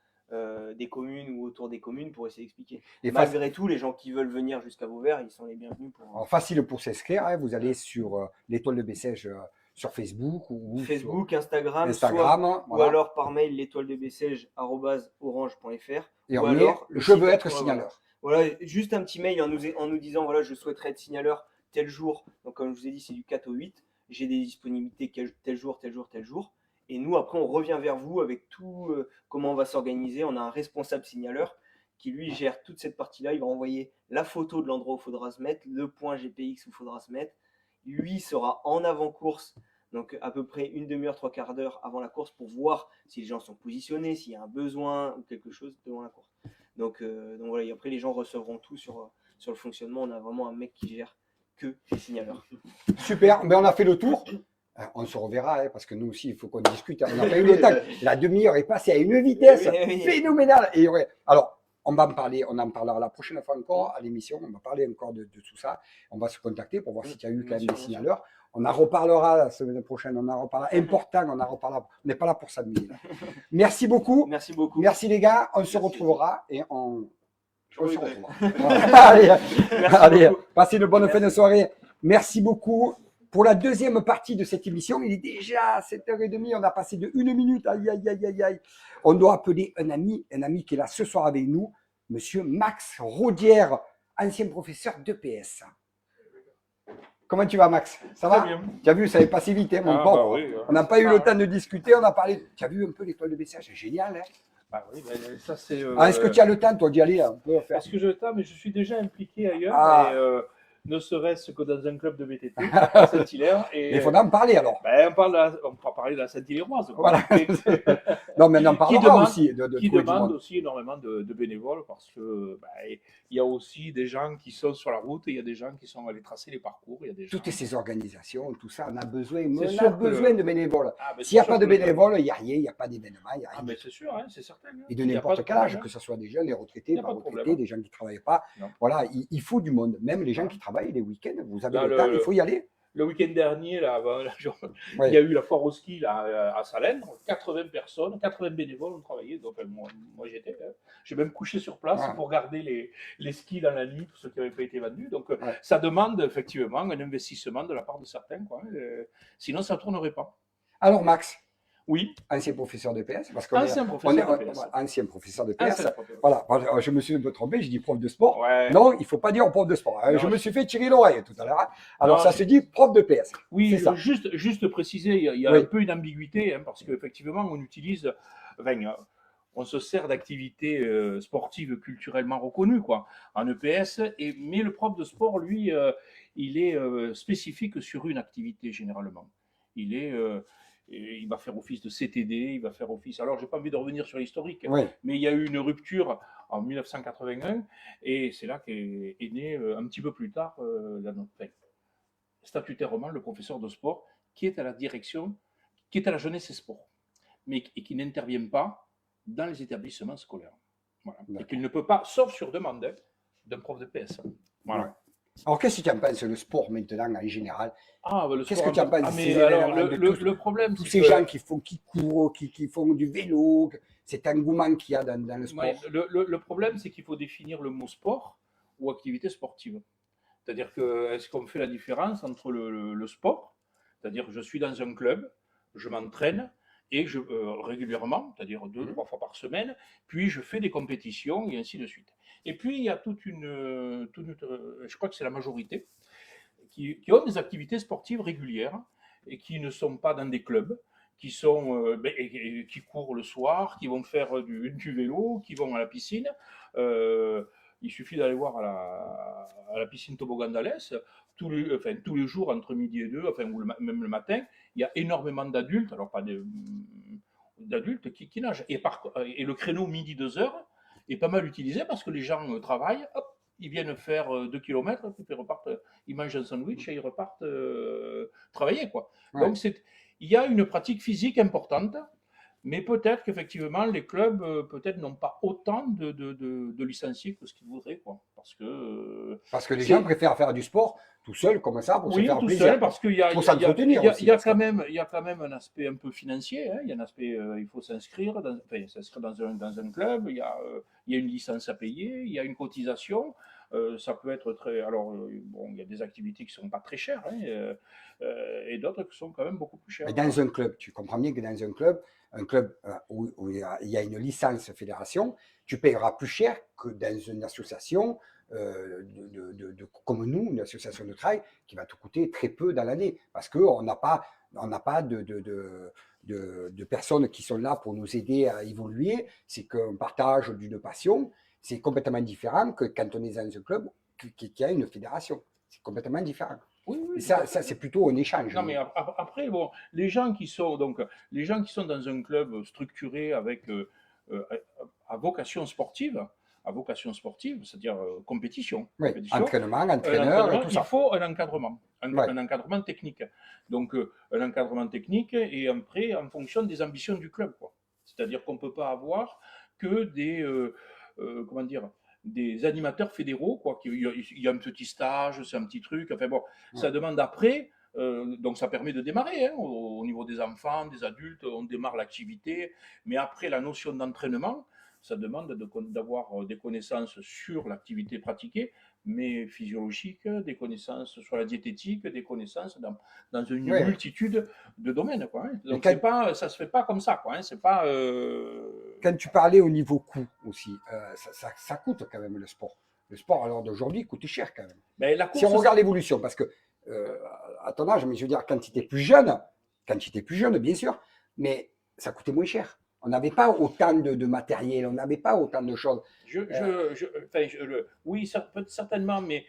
des communes ou autour des communes pour essayer d'expliquer. Et malgré tout, les gens qui veulent venir jusqu'à Vauvert, ils sont les bienvenus. Alors, facile pour s'inscrire, hein, vous allez sur l'étoile de Bessèges sur Facebook ou Facebook, sur Instagram, Instagram. ou Voilà. alors par mail l'étoile-de-bessèges@orange.fr. Et ou on met alors je veux être voilà. signaleur. Voilà, juste un petit mail en nous disant voilà, je souhaiterais être signaleur tel jour. Donc, comme je vous ai dit, c'est du 4 au 8. J'ai des disponibilités tel jour, tel jour, tel jour. Et nous, après, on revient vers vous avec tout comment on va s'organiser. On a un responsable signaleur qui, lui, gère toute cette partie-là. Il va envoyer la photo de l'endroit où il faudra se mettre, le point GPX où il faudra se mettre. Lui sera en avant-course, donc à peu près une demi-heure, trois quarts d'heure avant la course pour voir si les gens sont positionnés, s'il y a un besoin ou quelque chose devant la course. Donc voilà, et après les gens recevront tout sur le fonctionnement. On a vraiment un mec qui gère que les signaleurs. Super, mais on a fait le tour. On se reverra, hein, parce que nous aussi, il faut qu'on discute. On n'a pas eu le temps. La demi-heure est passée à une vitesse Oui. phénoménale. Et ouais. Alors, on va en parler, on en parlera la prochaine fois encore à l'émission. On va parler encore de tout ça. On va se contacter pour voir s'il y a eu quand même des signaleurs. On en reparlera la semaine prochaine. On en reparlera. Important, on en reparlera. On n'est pas là pour s'amuser. Merci beaucoup. Merci beaucoup. Merci les gars. On se retrouvera et on se retrouvera. Allez, passez une bonne fin de soirée. Merci beaucoup. Pour la deuxième partie de cette émission, il est déjà 7h30, on a passé de 1 minute, aïe, aïe, aïe, aïe, aïe. On doit appeler un ami qui est là ce soir avec nous, monsieur Max Rodière, ancien professeur d'EPS. Comment tu vas, Max? Ça va? Bien. Tu as vu, ça est passé vite, hein, mon pauvre. Oui, on n'a pas eu le temps de discuter, on a parlé. Tu as vu un peu l'étoile de Bessèges, c'est génial. Hein? Oui, ça c'est. Est-ce que tu as le temps, toi, d'y aller un peu faire? Est-ce que j'ai le temps? Mais je suis déjà impliqué ailleurs. Ne serait-ce que dans un club de VTT à Saint-Hilaire. Il faudra en parler alors. On va parler de la Saint-Hilaire-Oise. Voilà. Non, mais on en parlera aussi. Qui demande aussi énormément de bénévoles parce que il y a aussi des gens qui sont sur la route, il y a des gens qui sont allés tracer les parcours. Il y a des gens... Toutes ces organisations, tout ça, on a besoin, de bénévoles. Ah, s'il n'y a pas de bénévoles, il n'y a rien, il n'y a pas d'événement, il n'y a rien. Ah, mais c'est sûr, hein, c'est certain. Hein. Et de n'importe quel âge, que ce soit des jeunes, des retraités, pas retraités, des gens qui ne travaillent pas. Non. Voilà, il faut du monde. Même les gens qui travaillent les week-ends, vous avez le temps, il faut y aller. Le week-end dernier, là, il y a eu la foire au ski là, à Salène. 80 personnes, 80 bénévoles ont travaillé. Donc, moi j'étais. J'ai même couché sur place pour garder les skis dans la nuit, tous ceux qui n'avaient pas été vendus. Donc, ça demande effectivement un investissement de la part de certains. Quoi. Sinon, ça ne tournerait pas. Alors, Max. Oui. Ancien professeur de PS. Parce ancien professeur de PS. Ancien professeur de PS. Voilà. Je me suis un peu trompé, je dis prof de sport. Ouais. Non, il ne faut pas dire prof de sport. Je me suis fait tirer l'oreille tout à l'heure. Alors, ça se dit prof de PS. Oui, juste préciser, il y a un peu une ambiguïté, hein, parce qu'effectivement, on utilise. On se sert d'activités sportives culturellement reconnues, quoi, en EPS. Mais le prof de sport, lui, il est spécifique sur une activité généralement. Il va faire office de CTD, il va faire office. Alors, j'ai pas envie de revenir sur l'historique, mais il y a eu une rupture en 1981, et c'est là qu'est né un petit peu plus tard statutairement le professeur de sport qui est à la direction, qui est à la jeunesse et sport, et qui n'intervient pas dans les établissements scolaires. Voilà. Et qu'il ne peut pas, sauf sur demande d'un prof de PS. Voilà. Ouais. Alors, qu'est-ce que tu en penses le sport maintenant en général? Qu'est-ce que tu en penses le problème, tous ces gens qui courent, qui font du vélo, cet engouement qu'il y a dans le sport. Ouais, le problème, c'est qu'il faut définir le mot sport ou activité sportive. C'est-à-dire que est-ce qu'on fait la différence entre le sport, c'est-à-dire je suis dans un club, je m'entraîne et régulièrement, c'est-à-dire 2-3 fois par semaine, puis je fais des compétitions et ainsi de suite. Et puis il y a je crois que c'est la majorité, qui ont des activités sportives régulières et qui ne sont pas dans des clubs, qui courent le soir, qui vont faire du vélo, qui vont à la piscine. Il suffit d'aller voir à la piscine Toboggan d'Alès, tous les jours entre midi et 2, ou même le matin, il y a énormément d'adultes, alors pas d'adultes qui nagent. Et le créneau midi 2h est pas mal utilisé parce que les gens travaillent, hop, ils viennent faire 2 km, puis ils repartent, ils mangent un sandwich et ils repartent travailler, quoi. Ouais. Donc il y a une pratique physique importante. Mais peut-être qu'effectivement, les clubs peut-être n'ont pas autant de licenciés que ce qu'ils voudraient, quoi. Parce que les gens préfèrent faire du sport tout seul, comme ça, pour se faire plaisir. Oui, tout seul, parce qu'il y a quand même un aspect un peu financier. Hein. Il y a un aspect, il faut s'inscrire dans un club, il y a une licence à payer, il y a une cotisation. ça peut être très. Alors, bon, il y a des activités qui ne sont pas très chères, hein, et d'autres qui sont quand même beaucoup plus chères. Mais dans un club, tu comprends bien que dans un club où il y a une licence fédération, tu payeras plus cher que dans une association comme nous, une association de travail, qui va te coûter très peu dans l'année, parce qu'on n'a pas, de personnes qui sont là pour nous aider à évoluer. C'est qu'un partage d'une passion. C'est complètement différent que quand on est dans un club qui a une fédération. C'est complètement différent. Oui, Et oui. ça c'est plutôt un échange. Non, mais après, bon, les gens qui sont dans un club structuré avec à vocation sportive, c'est-à-dire compétition, Oui, compétition, entraînement, entraîneur et tout il ça. faut un encadrement, Ouais. un encadrement technique. Donc, un encadrement technique et après, en fonction des ambitions du club, quoi. C'est-à-dire qu'on ne peut pas avoir que comment dire, des animateurs fédéraux, quoi. Il y a un petit stage, c'est un petit truc. Enfin bon, ça demande après. Donc ça permet de démarrer, hein, au niveau des enfants, des adultes, on démarre l'activité. Mais après, la notion d'entraînement, ça demande d'avoir des connaissances sur l'activité pratiquée, mais physiologiques, des connaissances sur la diététique, des connaissances dans une Ouais. multitude de domaines, quoi, hein. Donc quand, ça se fait pas comme ça, quoi, hein. C'est pas. quand tu parlais au niveau coût aussi, ça coûte quand même le sport. Le sport à l'heure d'aujourd'hui coûte cher quand même. Ben, la Si on course, regarde l'évolution, parce que à ton âge, mais je veux dire, quand tu étais plus jeune, bien sûr, mais ça coûtait moins cher. On n'avait pas autant de matériel, on n'avait pas autant de choses. oui, certainement, mais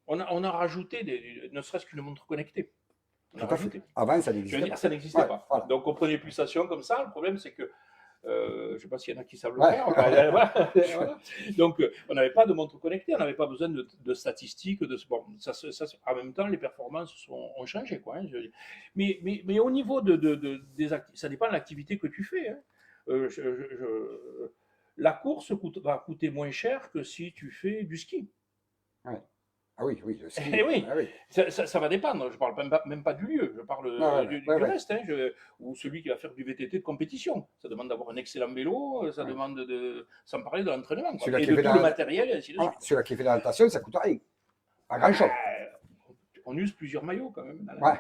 on a rajouté ne serait-ce qu'une montre connectée. On a Tout à fait. rajouté. Avant, ça Je veux n'existait dire, pas. ça n'existait Ouais, pas. voilà. Donc on prenait pulsation comme ça. Le problème, c'est que je ne sais pas s'il y en a qui savent le Ouais. faire. Enfin, voilà. Donc on n'avait pas de montre connectée, on n'avait pas besoin de statistiques. Bon, en même temps, les performances ont changé, quoi, hein, mais au niveau ça dépend de l'activité que tu fais, hein. La course va coûter moins cher que si tu fais du ski. Ouais. Ah oui, oui, le ski. Eh oui, Ah oui. ça va dépendre. Je parle même pas du lieu, je parle du reste, hein, ou celui qui va faire du VTT de compétition. Ça demande d'avoir un excellent vélo, ça demande sans parler de l'entraînement, quoi, Celui-là et qui de fait tout le matériel, et ainsi de Voilà. suite. Celui-là qui fait de la natation, ça coûte rien. Pas grand-chose. On use plusieurs maillots quand même. Ouais.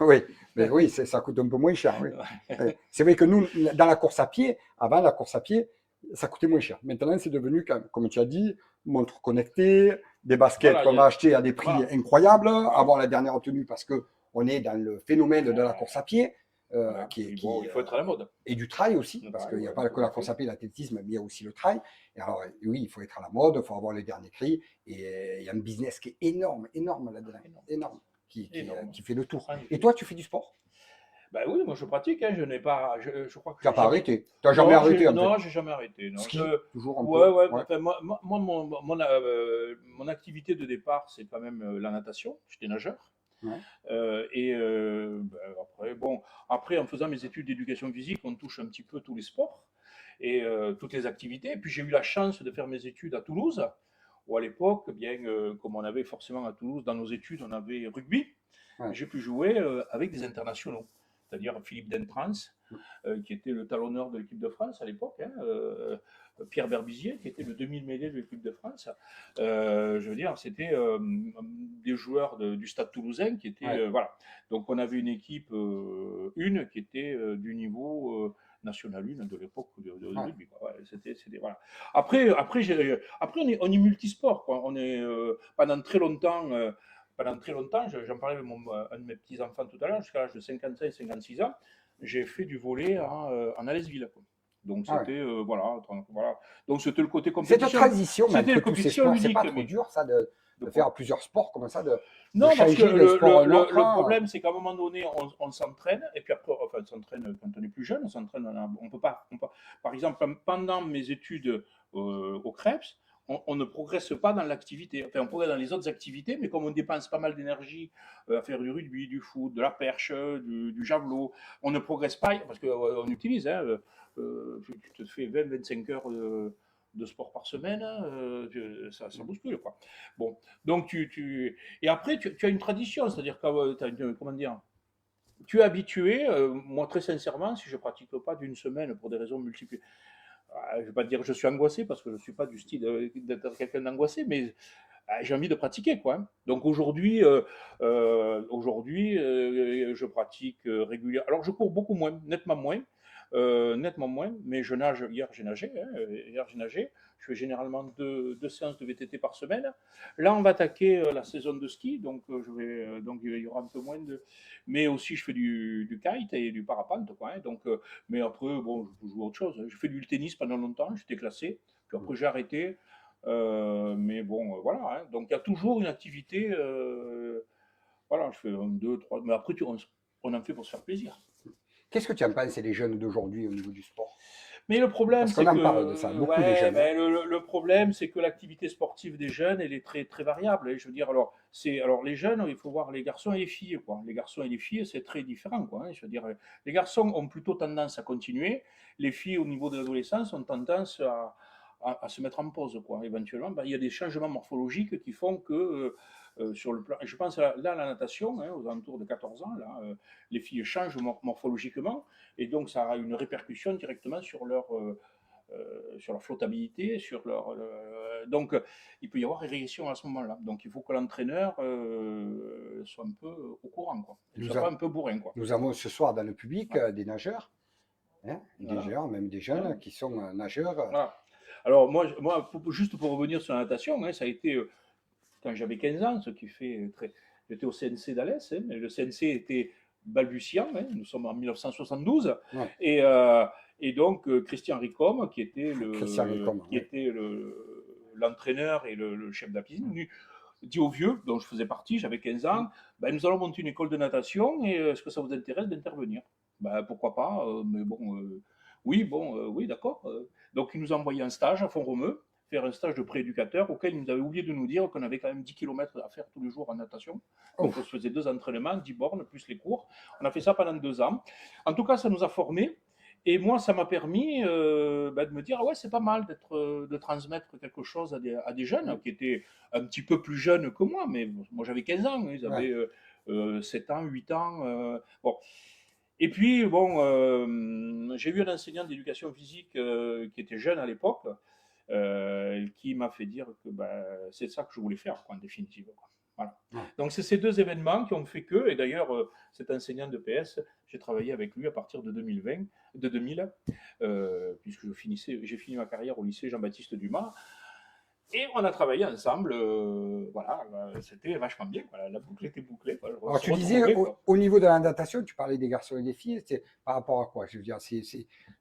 Oui, mais oui, ça coûte un peu moins cher. Oui. Ouais. C'est vrai que nous, dans la course à pied, avant la course à pied, ça coûtait moins cher. Maintenant, c'est devenu, comme tu as dit, montre connectée, des baskets Voilà, qu'on va acheter à des prix incroyables, Voilà. avoir la dernière tenue parce qu'on est dans le phénomène de la course à pied. Voilà. Bon, il faut être à la mode. Et du trail aussi, Le parce trail, qu'il n'y a ouais, pas tout que à la fait. course à pied, l'athlétisme, mais il y a aussi le trail. Et alors, oui, il faut être à la mode, il faut avoir les derniers cris. Et il y a un business qui est énorme là-dedans, énorme, qui fait le tour. Et toi, tu fais du sport? Ben oui, moi je pratique, hein, je n'ai pas, je crois que Tu n'as j'ai pas jamais- arrêté? Tu n'as jamais arrêté? Non, j'ai jamais arrêté. Non. Ski, toujours un Ouais, peu? ouais. Ouais. Enfin, moi, mon activité de départ, c'est quand même la natation. J'étais nageur. Ouais. Après, en faisant mes études d'éducation physique, on touche un petit peu tous les sports et toutes les activités. Et puis j'ai eu la chance de faire mes études à Toulouse, où à l'époque, comme on avait forcément à Toulouse, dans nos études, on avait rugby. Ouais. J'ai pu jouer avec des internationaux, c'est-à-dire Philippe Dentrans, qui était le talonneur de l'équipe de France à l'époque, hein, Pierre Berbizier, qui était le demi-mêlée de l'équipe de France. Je veux dire, c'était des joueurs du Stade Toulousain qui étaient, voilà. Donc on avait une équipe qui était du niveau national 1 de l'époque de rugby. Ouais, c'était voilà. Après on est multisport, quoi. On est pendant très longtemps. J'en parlais avec un de mes petits-enfants tout à l'heure, jusqu'à l'âge de 55-56 ans, j'ai fait du volley en Alès-Ville, quoi. Donc c'était voilà. Donc c'était le côté compétition. Cette transition, mais C'était entre tous ces sports, c'est pas trop dur ça de faire plusieurs sports comme ça, non, parce que changer d'un sport à l'autre, le problème, c'est qu'à un moment donné, on s'entraîne, et puis après, enfin, on s'entraîne quand on est plus jeune, on s'entraîne, on peut pas, par exemple, pendant mes études au CREPS, on ne progresse pas dans l'activité. Enfin, on progresse dans les autres activités, mais comme on dépense pas mal d'énergie à faire du rugby, du foot, de la perche, du javelot, on ne progresse pas, parce qu'on utilise, hein, tu te fais 20-25 heures de sport par semaine, ça bouscule, quoi. Bon, donc et après tu as une tradition, c'est-à-dire que comment dire, tu es habitué. Moi, très sincèrement, si je pratique pas d'une semaine pour des raisons multiples, je ne vais pas dire que je suis angoissé parce que je ne suis pas du style d'être quelqu'un d'angoissé, mais j'ai envie de pratiquer, quoi. Hein. Donc aujourd'hui, je pratique régulièrement. Alors je cours beaucoup moins, nettement moins, mais je nage. Hier j'ai nagé, Je fais généralement deux séances de VTT par semaine. Là, on va attaquer la saison de ski, donc donc il y aura un peu moins de. Mais aussi, je fais du kite et du parapente, quoi. Hein. Donc, mais après, bon, je joue à autre chose. Hein. Je fais du tennis pendant longtemps, j'étais classé. Puis après, j'ai arrêté. Mais bon, voilà. Hein. Donc il y a toujours une activité. Voilà, je fais un, deux, trois. Mais après, on en fait pour se faire plaisir. Qu'est-ce que tu en penses, les jeunes d'aujourd'hui, au niveau du sport? Mais le problème, Parce c'est qu'on en que parle de ça, beaucoup de ouais, jeunes. mais le problème, c'est que l'activité sportive des jeunes, elle est très très variable. Et je veux dire, alors les jeunes, il faut voir les garçons et les filles, quoi. Les garçons et les filles, c'est très différent, quoi. Hein. Je veux dire, les garçons ont plutôt tendance à continuer. Les filles, au niveau de l'adolescence, ont tendance à se mettre en pause, quoi. Éventuellement, ben, il y a des changements morphologiques qui font que sur le plan, je pense là à la natation, hein, aux alentours de 14 ans, là, les filles changent morphologiquement et donc ça a une répercussion directement sur leur flottabilité, donc il peut y avoir régression à ce moment-là. Donc il faut que l'entraîneur soit un peu au courant, quoi. Il ne soit pas un peu bourrin, quoi. Nous avons ce soir dans le public des nageurs, hein, Voilà. des gens, même des jeunes Voilà. qui sont nageurs. Voilà. Alors moi juste pour revenir sur la natation, hein, ça a été quand j'avais 15 ans, ce qui fait très. J'étais au CNC d'Alès, hein, mais le CNC était balbutiant, hein, nous sommes en 1972, Ouais. et donc Christian Ricom, qui était Christian Ricom, qui ouais. était l'entraîneur et le chef de la piscine, dit aux vieux, dont je faisais partie, j'avais 15 ans, ben, nous allons monter une école de natation, et est-ce que ça vous intéresse d'intervenir? Ben, pourquoi pas, mais bon, oui, d'accord. Donc il nous a envoyé un stage à Font-Romeu, faire un stage de prééducateur auquel il nous avait oublié de nous dire qu'on avait quand même 10 km à faire tous les jours en natation. Donc on se faisait 2 entraînements, 10 bornes, plus les cours. On a fait ça pendant 2 ans. En tout cas, ça nous a formés. Et moi, ça m'a permis de me dire, ah ouais, c'est pas mal de transmettre quelque chose à des jeunes qui étaient un petit peu plus jeunes que moi. Mais moi, j'avais 15 ans, ils avaient 7 ans, 8 ans. Bon. Et puis, bon, j'ai eu un enseignant d'éducation physique qui était jeune à l'époque, qui m'a fait dire que c'est ça que je voulais faire, quoi, en définitive. Quoi. Voilà. Donc, c'est ces deux événements qui ont fait que, et d'ailleurs, cet enseignant de PS, j'ai travaillé avec lui à partir de 2020, de 2000, puisque j'ai fini ma carrière au lycée Jean-Baptiste Dumas. Et on a travaillé ensemble, voilà, c'était vachement bien, voilà, la boucle était bouclée. Voilà, Alors tu disais, au niveau de la natation, tu parlais des garçons et des filles, c'est par rapport à quoi? Je veux dire, c'est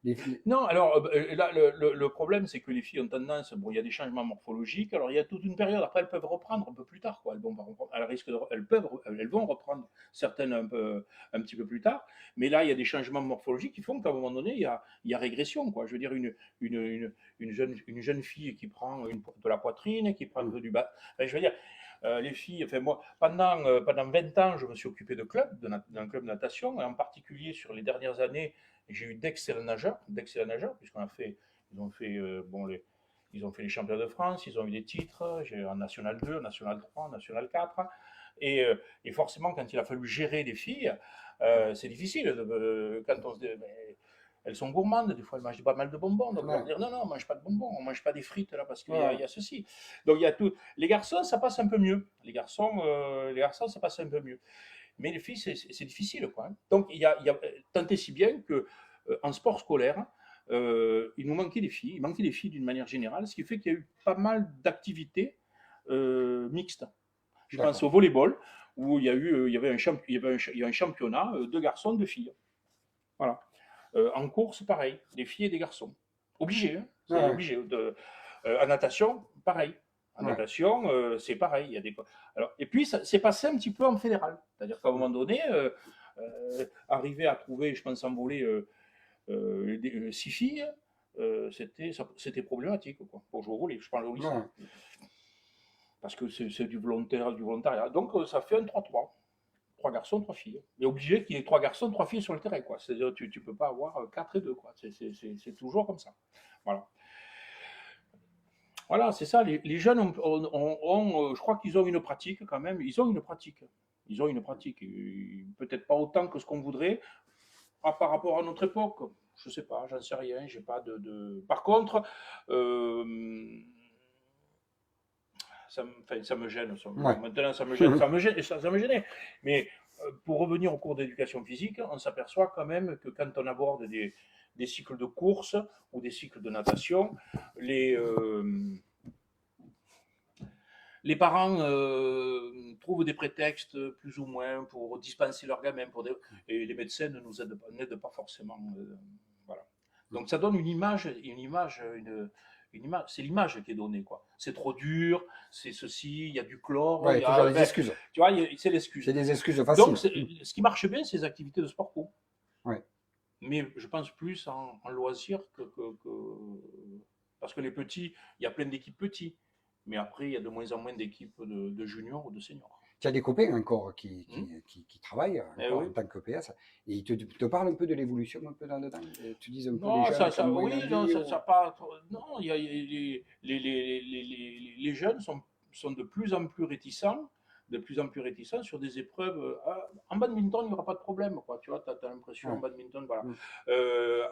les filles. Non, alors là, le problème, c'est que les filles ont tendance, bon, il y a des changements morphologiques, alors il y a toute une période, après elles peuvent reprendre un peu plus tard, quoi. Elles vont reprendre certaines un petit peu plus tard, mais là, il y a des changements morphologiques qui font qu'à un moment donné, il y a régression, quoi. Je veux dire, une jeune fille qui prend de la poitrine, qui prend un peu du bas, enfin, je veux dire, les filles, enfin moi, pendant 20 ans, je me suis occupé d'un club de natation, et en particulier sur les dernières années, j'ai eu d'excellents nageurs, puisqu'on a fait, ils ont fait, ils ont fait les championnats de France, ils ont eu des titres, j'ai en National 2, en National 3, en National 4, et forcément, quand il a fallu gérer les filles, c'est difficile, quand on se dit, elles sont gourmandes, des fois elles mangent pas mal de bonbons, donc leur dire non, on mange pas de bonbons, on mange pas des frites là parce qu'il y a ceci. Donc il y a tout. Les garçons, ça passe un peu mieux. Les garçons, ça passe un peu mieux. Mais les filles, c'est difficile, quoi. Donc il y a tant et si bien que en sport scolaire, il nous manquait des filles. Il manquait des filles d'une manière générale, ce qui fait qu'il y a eu pas mal d'activités mixtes. Je pense au volleyball où il y a un championnat de garçons, de filles. Voilà. En course, pareil, des filles et des garçons. Obligé, hein, c'est obligé. En natation, pareil. En natation, c'est pareil. Il y a des... Alors, et puis, c'est passé un petit peu en fédéral. C'est-à-dire qu'à un moment donné, arriver à trouver, je pense, en voler 6 filles, c'était problématique, quoi, pour jouer au volley. Je parle au lycée. Parce que c'est du volontariat. Donc, ça fait un 3-3. 3 garçons, 3 filles. Mais obligé qu'il y ait 3 garçons, 3 filles sur le terrain, quoi. C'est-à-dire tu ne peux pas avoir 4 et 2, quoi. C'est toujours comme ça. Voilà. Voilà, c'est ça. Les jeunes je crois qu'ils ont une pratique quand même. Ils ont une pratique. Peut-être pas autant que ce qu'on voudrait. Par rapport à notre époque, je sais pas, j'en sais rien, j'ai pas Par contre, ça me gêne. Ouais. Maintenant, ça me gêne, ça me gênait. Mais pour revenir au cours d'éducation physique, on s'aperçoit quand même que quand on aborde des cycles de course ou des cycles de natation, les parents trouvent des prétextes plus ou moins pour dispenser leurs gamins, et les médecins ne nous n'aident pas forcément. Voilà. Donc ça donne une image, c'est l'image qui est donnée, quoi. C'est trop dur, c'est ceci, il y a du chlore, Ouais, il y a, toujours les excuses. tu vois, c'est l'excuse. C'est des excuses faciles. Donc ce qui marche bien, c'est les activités de sport co. Ouais. Mais je pense plus en loisir parce que les petits, il y a plein d'équipes petits. Mais après, il y a de moins en moins d'équipes de juniors ou de seniors. Tu as des copains encore qui travaillent encore Oui. en tant que PS et ils te parlent un peu de l'évolution un peu dans le temps. Tu dis un peu Non, les jeunes qui ont moins oui, non, envie, ça pas. Non, les jeunes sont de plus en plus réticents, sur des épreuves. En badminton, il n'y aura pas de problème, quoi. Tu vois, tu as l'impression en badminton, voilà.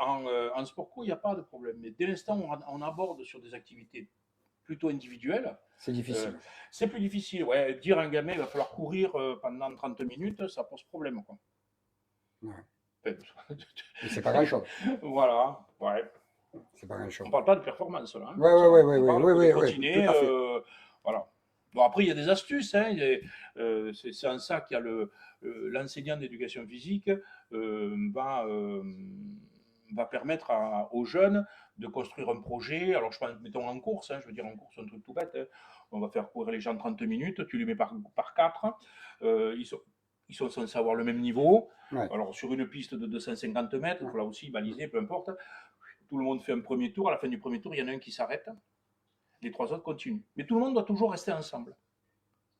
En sport co, il n'y a pas de problème. Mais dès l'instant où on aborde sur des activités plutôt individuelles, c'est difficile. c'est plus difficile. Ouais. Dire à un gamin, il va falloir courir pendant 30 minutes, ça pose problème, quoi. Ouais. C'est pas grand chose. Voilà, ouais. C'est pas grand chose. On parle pas de performance là. Hein. Ouais, Continuer, tout à fait. voilà. Bon, après, il y a des astuces. Hein. C'est en ça qu'il y a l'enseignant d'éducation physique va permettre aux jeunes de construire un projet. Alors, je pense, mettons en course, hein, je veux dire en course, un truc tout bête. Hein. On va faire courir les gens 30 minutes, tu les mets par 4. Ils sont censés avoir le même niveau. Ouais. Alors, sur une piste de 250 mètres, il faut là aussi baliser, peu importe. Tout le monde fait un premier tour. À la fin du premier tour, il y en a un qui s'arrête. Les 3 autres continuent. Mais tout le monde doit toujours rester ensemble.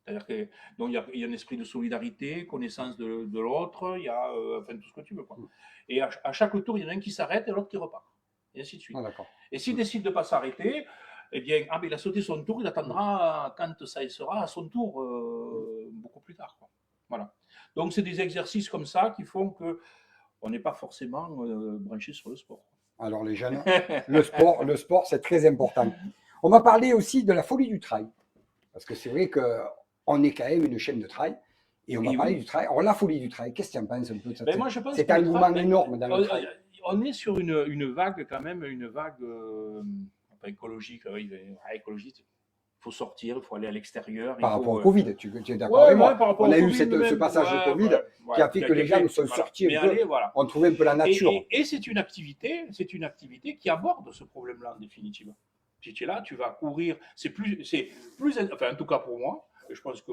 C'est-à-dire que donc il y a un esprit de solidarité, connaissance de l'autre, il y a enfin tout ce que tu veux, quoi. Et à chaque tour, il y en a un qui s'arrête et l'autre qui repart. Et ainsi de suite. Et s'il décide de ne pas s'arrêter, eh bien, il a sauté son tour, il attendra quand ça sera à son tour beaucoup plus tard, quoi. Voilà. Donc c'est des exercices comme ça qui font qu'on n'est pas forcément branché sur le sport. Alors les jeunes, le sport, c'est très important. On va parler aussi de la folie du trail. Parce que c'est vrai qu'on est quand même une chaîne de trail. Et on va parler du trail. Alors la folie du trail, qu'est-ce que tu en penses un peu de ça? C'est un engouement énorme dans le trail. On est sur une vague quand même, une vague pas écologique, écologiste. Il faut sortir, il faut aller à l'extérieur. Par rapport au Covid, tu es d'accord avec moi? On a eu ce passage de Covid qui a fait que les gens sont sortis un peu, on trouvait un peu la nature. Et c'est une activité qui aborde ce problème-là en définitive. Si tu es là, tu vas courir. C'est plus, enfin en tout cas pour moi, je pense que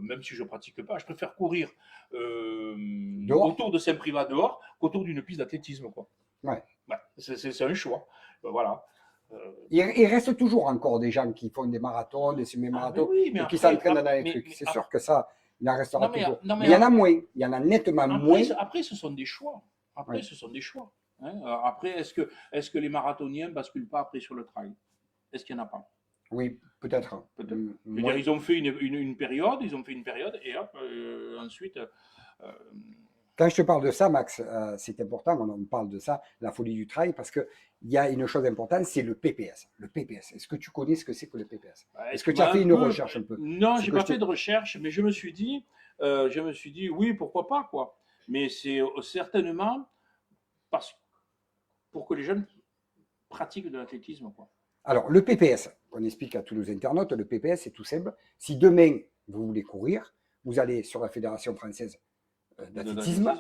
même si je ne pratique pas, je préfère courir autour de Saint-Privat dehors qu'autour d'une piste d'athlétisme, quoi. Ouais. C'est un choix. Voilà. Il reste toujours encore des gens qui font des marathons, des semi-marathons, et qui s'entraînent dans les trucs. C'est sûr que ça, il en restera toujours. Mais il y en a moins. Il y en a nettement moins. Après, ce sont des choix. Ce sont des choix. Hein. Après, est-ce que les marathoniens ne basculent pas après sur le trail? Est-ce qu'il n'y en a pas? Oui, peut-être. Ils ont fait une période, et hop, ensuite. Quand je te parle de ça, Max, c'est important, on parle de ça, la folie du trail, parce qu'il y a une chose importante, c'est le PPS. Le PPS, est-ce que tu connais ce que c'est que le PPS? Est-ce que tu as fait une recherche un peu? Non, je n'ai pas fait de recherche, mais je me suis dit, oui, pourquoi pas, quoi. Mais c'est certainement pour que les jeunes pratiquent de l'athlétisme, quoi. Alors, le PPS, on explique à tous nos internautes, le PPS, c'est tout simple. Si demain, vous voulez courir, vous allez sur la Fédération française d'athlétisme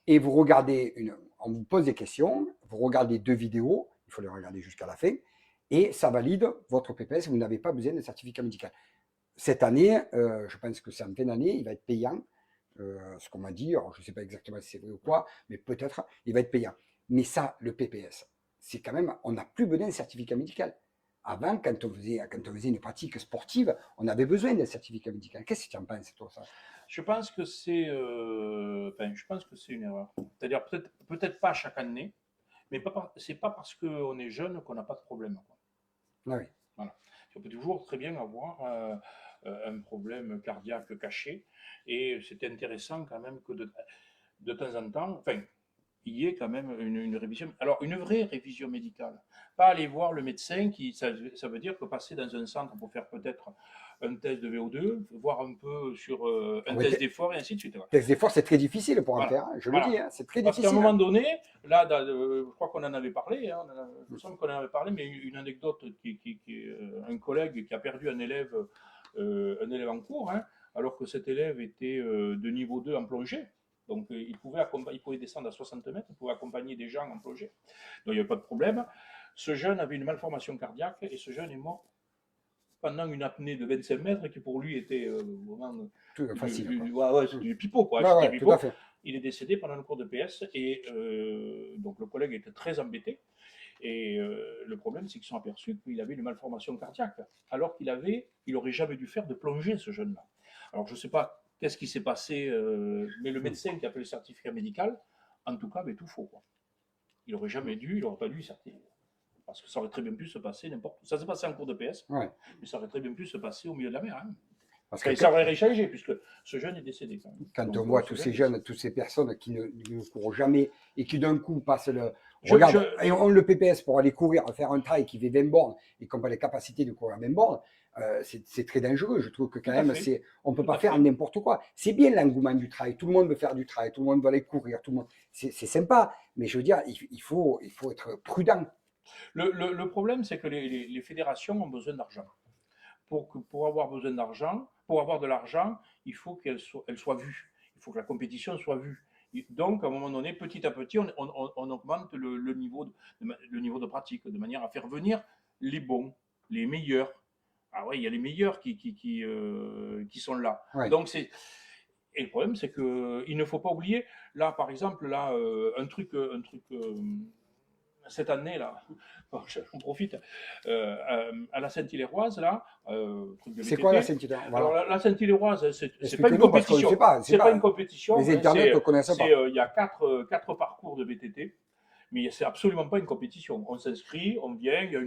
et vous regardez, on vous pose des questions, vous regardez 2 vidéos, il faut les regarder jusqu'à la fin, et ça valide votre PPS, vous n'avez pas besoin de certificat médical. Cette année, je pense que c'est en fin d'année, il va être payant, ce qu'on m'a dit, alors je ne sais pas exactement si c'est vrai ou quoi, mais peut-être, il va être payant. Mais ça, le PPS, c'est quand même, on n'a plus besoin de certificat médical. Avant, quand on faisait une pratique sportive, on avait besoin d'un certificat médical. Qu'est-ce que tu en penses, toi, ça? Je pense que c'est une erreur. C'est-à-dire peut-être pas chaque année, mais c'est pas parce qu'on est jeune qu'on n'a pas de problème, quoi. Ah oui. Voilà. On peut toujours très bien avoir un problème cardiaque caché, et c'est intéressant quand même que de temps en temps, enfin, il y ait quand même une révision. Alors, une vraie révision médicale. Pas aller voir le médecin, ça veut dire que passer dans un centre pour faire peut-être un test de VO2, voir un peu sur Ah un ouais, test d'effort et ainsi de suite. test d'effort, c'est très difficile pour en Voilà. faire, hein, je le Voilà. dis, hein, c'est très Parce qu'à un difficile. moment Hein. donné, là, je crois qu'on en avait parlé, hein, il me semble qu'on en avait parlé, mais une anecdote un collègue qui a perdu un élève en cours, hein, alors que cet élève était de niveau 2 en plongée. Donc il pouvait descendre à 60 mètres, il pouvait accompagner des gens en plongée. Donc il n'y avait pas de problème. Ce jeune avait une malformation cardiaque et ce jeune est mort pendant une apnée de 25 mètres qui pour lui était vraiment Tout facile. c'est du pipeau, quoi. Ouais, C'était ouais, du tout pipeau. à fait. Il est décédé pendant le cours de PS et donc le collègue était très embêté. Et le problème, c'est qu'ils sont aperçus qu'il avait une malformation cardiaque, alors il aurait jamais dû faire de plongée, ce jeune-là. Alors je ne sais pas qu'est-ce qui s'est passé, mais le médecin qui a fait le certificat médical, en tout cas, avait tout faux, quoi. Il n'aurait jamais dû, il n'aurait pas dû certifier. Parce que ça aurait très bien pu se passer n'importe où. Ça s'est passé en cours de PS, Ouais. mais ça aurait très bien pu se passer au milieu de la mer. Hein. Parce que Ça aurait réchangé, puisque ce jeune est décédé. quand Donc, on voit tous ces jeunes, toutes ces personnes qui ne courent jamais et qui d'un coup passent le. Regarde, et on le PPS pour aller courir, faire un trail qui fait 20 bornes et qu'on n'a pas les capacités de courir 20 bornes, c'est très dangereux. Je trouve que quand même, on ne peut pas faire n'importe quoi. C'est bien l'engouement du trail. Tout le monde veut faire du trail, tout le monde veut aller courir, tout le monde. C'est sympa, mais je veux dire, il faut être prudent. Le problème, c'est que les fédérations ont besoin d'argent. Pour avoir besoin d'argent, pour avoir de l'argent, il faut qu'elle soit vue. Il faut que la compétition soit vue. Donc, à un moment donné, petit à petit, on augmente le niveau de pratique, de manière à faire venir les bons, les meilleurs. Ah ouais, il y a les meilleurs qui sont là. Ouais. Donc, et le problème, c'est qu'il ne faut pas oublier, là, par exemple, là, un truc cette année là, j'en profite, à la Saint-Hiléroise là, c'est quoi la Saint-Hilaire? Alors la Saint-Hiléroise, c'est pas une compétition. C'est pas une compétition. Les internautes ne connaissent pas. Il y a quatre parcours de VTT, mais c'est absolument pas une compétition. On s'inscrit, on vient, il y a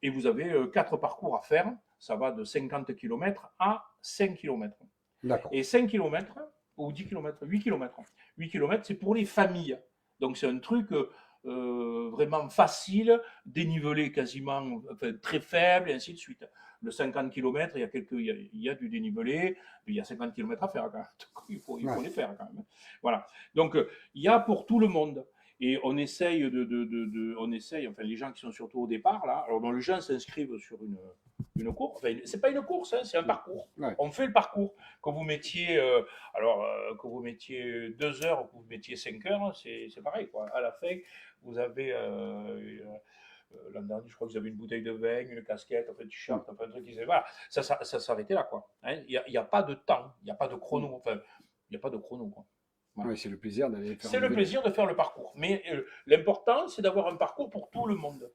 et vous avez 4 parcours à faire. Ça va de 50 km à 5 km. D'accord. Et 5 km ou 10 km, 8 km. 8 km, c'est pour les familles. Donc c'est un truc vraiment facile, dénivelé quasiment très faible, et ainsi de suite. Le 50 km, il y a du dénivelé, mais il y a 50 km à faire quand même. Donc, il faut les faire quand même. Voilà. Donc il y a pour tout le monde. Et on essaye enfin les gens qui sont surtout au départ là, alors les gens s'inscrivent sur une course, enfin c'est pas une course, hein, c'est un parcours. Ouais. On fait le parcours. Quand vous mettiez, que vous mettiez 2 heures ou que vous mettiez 5 heures, c'est pareil quoi. À la fin, vous avez l'an dernier, je crois que vous avez une bouteille de vin, une casquette, un t-shirt, un truc qui voilà, ça s'arrêtait là quoi. Hein, il y a pas de temps, il y a pas de chrono, enfin il y a pas de chrono quoi. Voilà. Oui, c'est le plaisir d'aller faire. C'est le plaisir de faire le parcours. Mais l'important, c'est d'avoir un parcours pour tout le monde.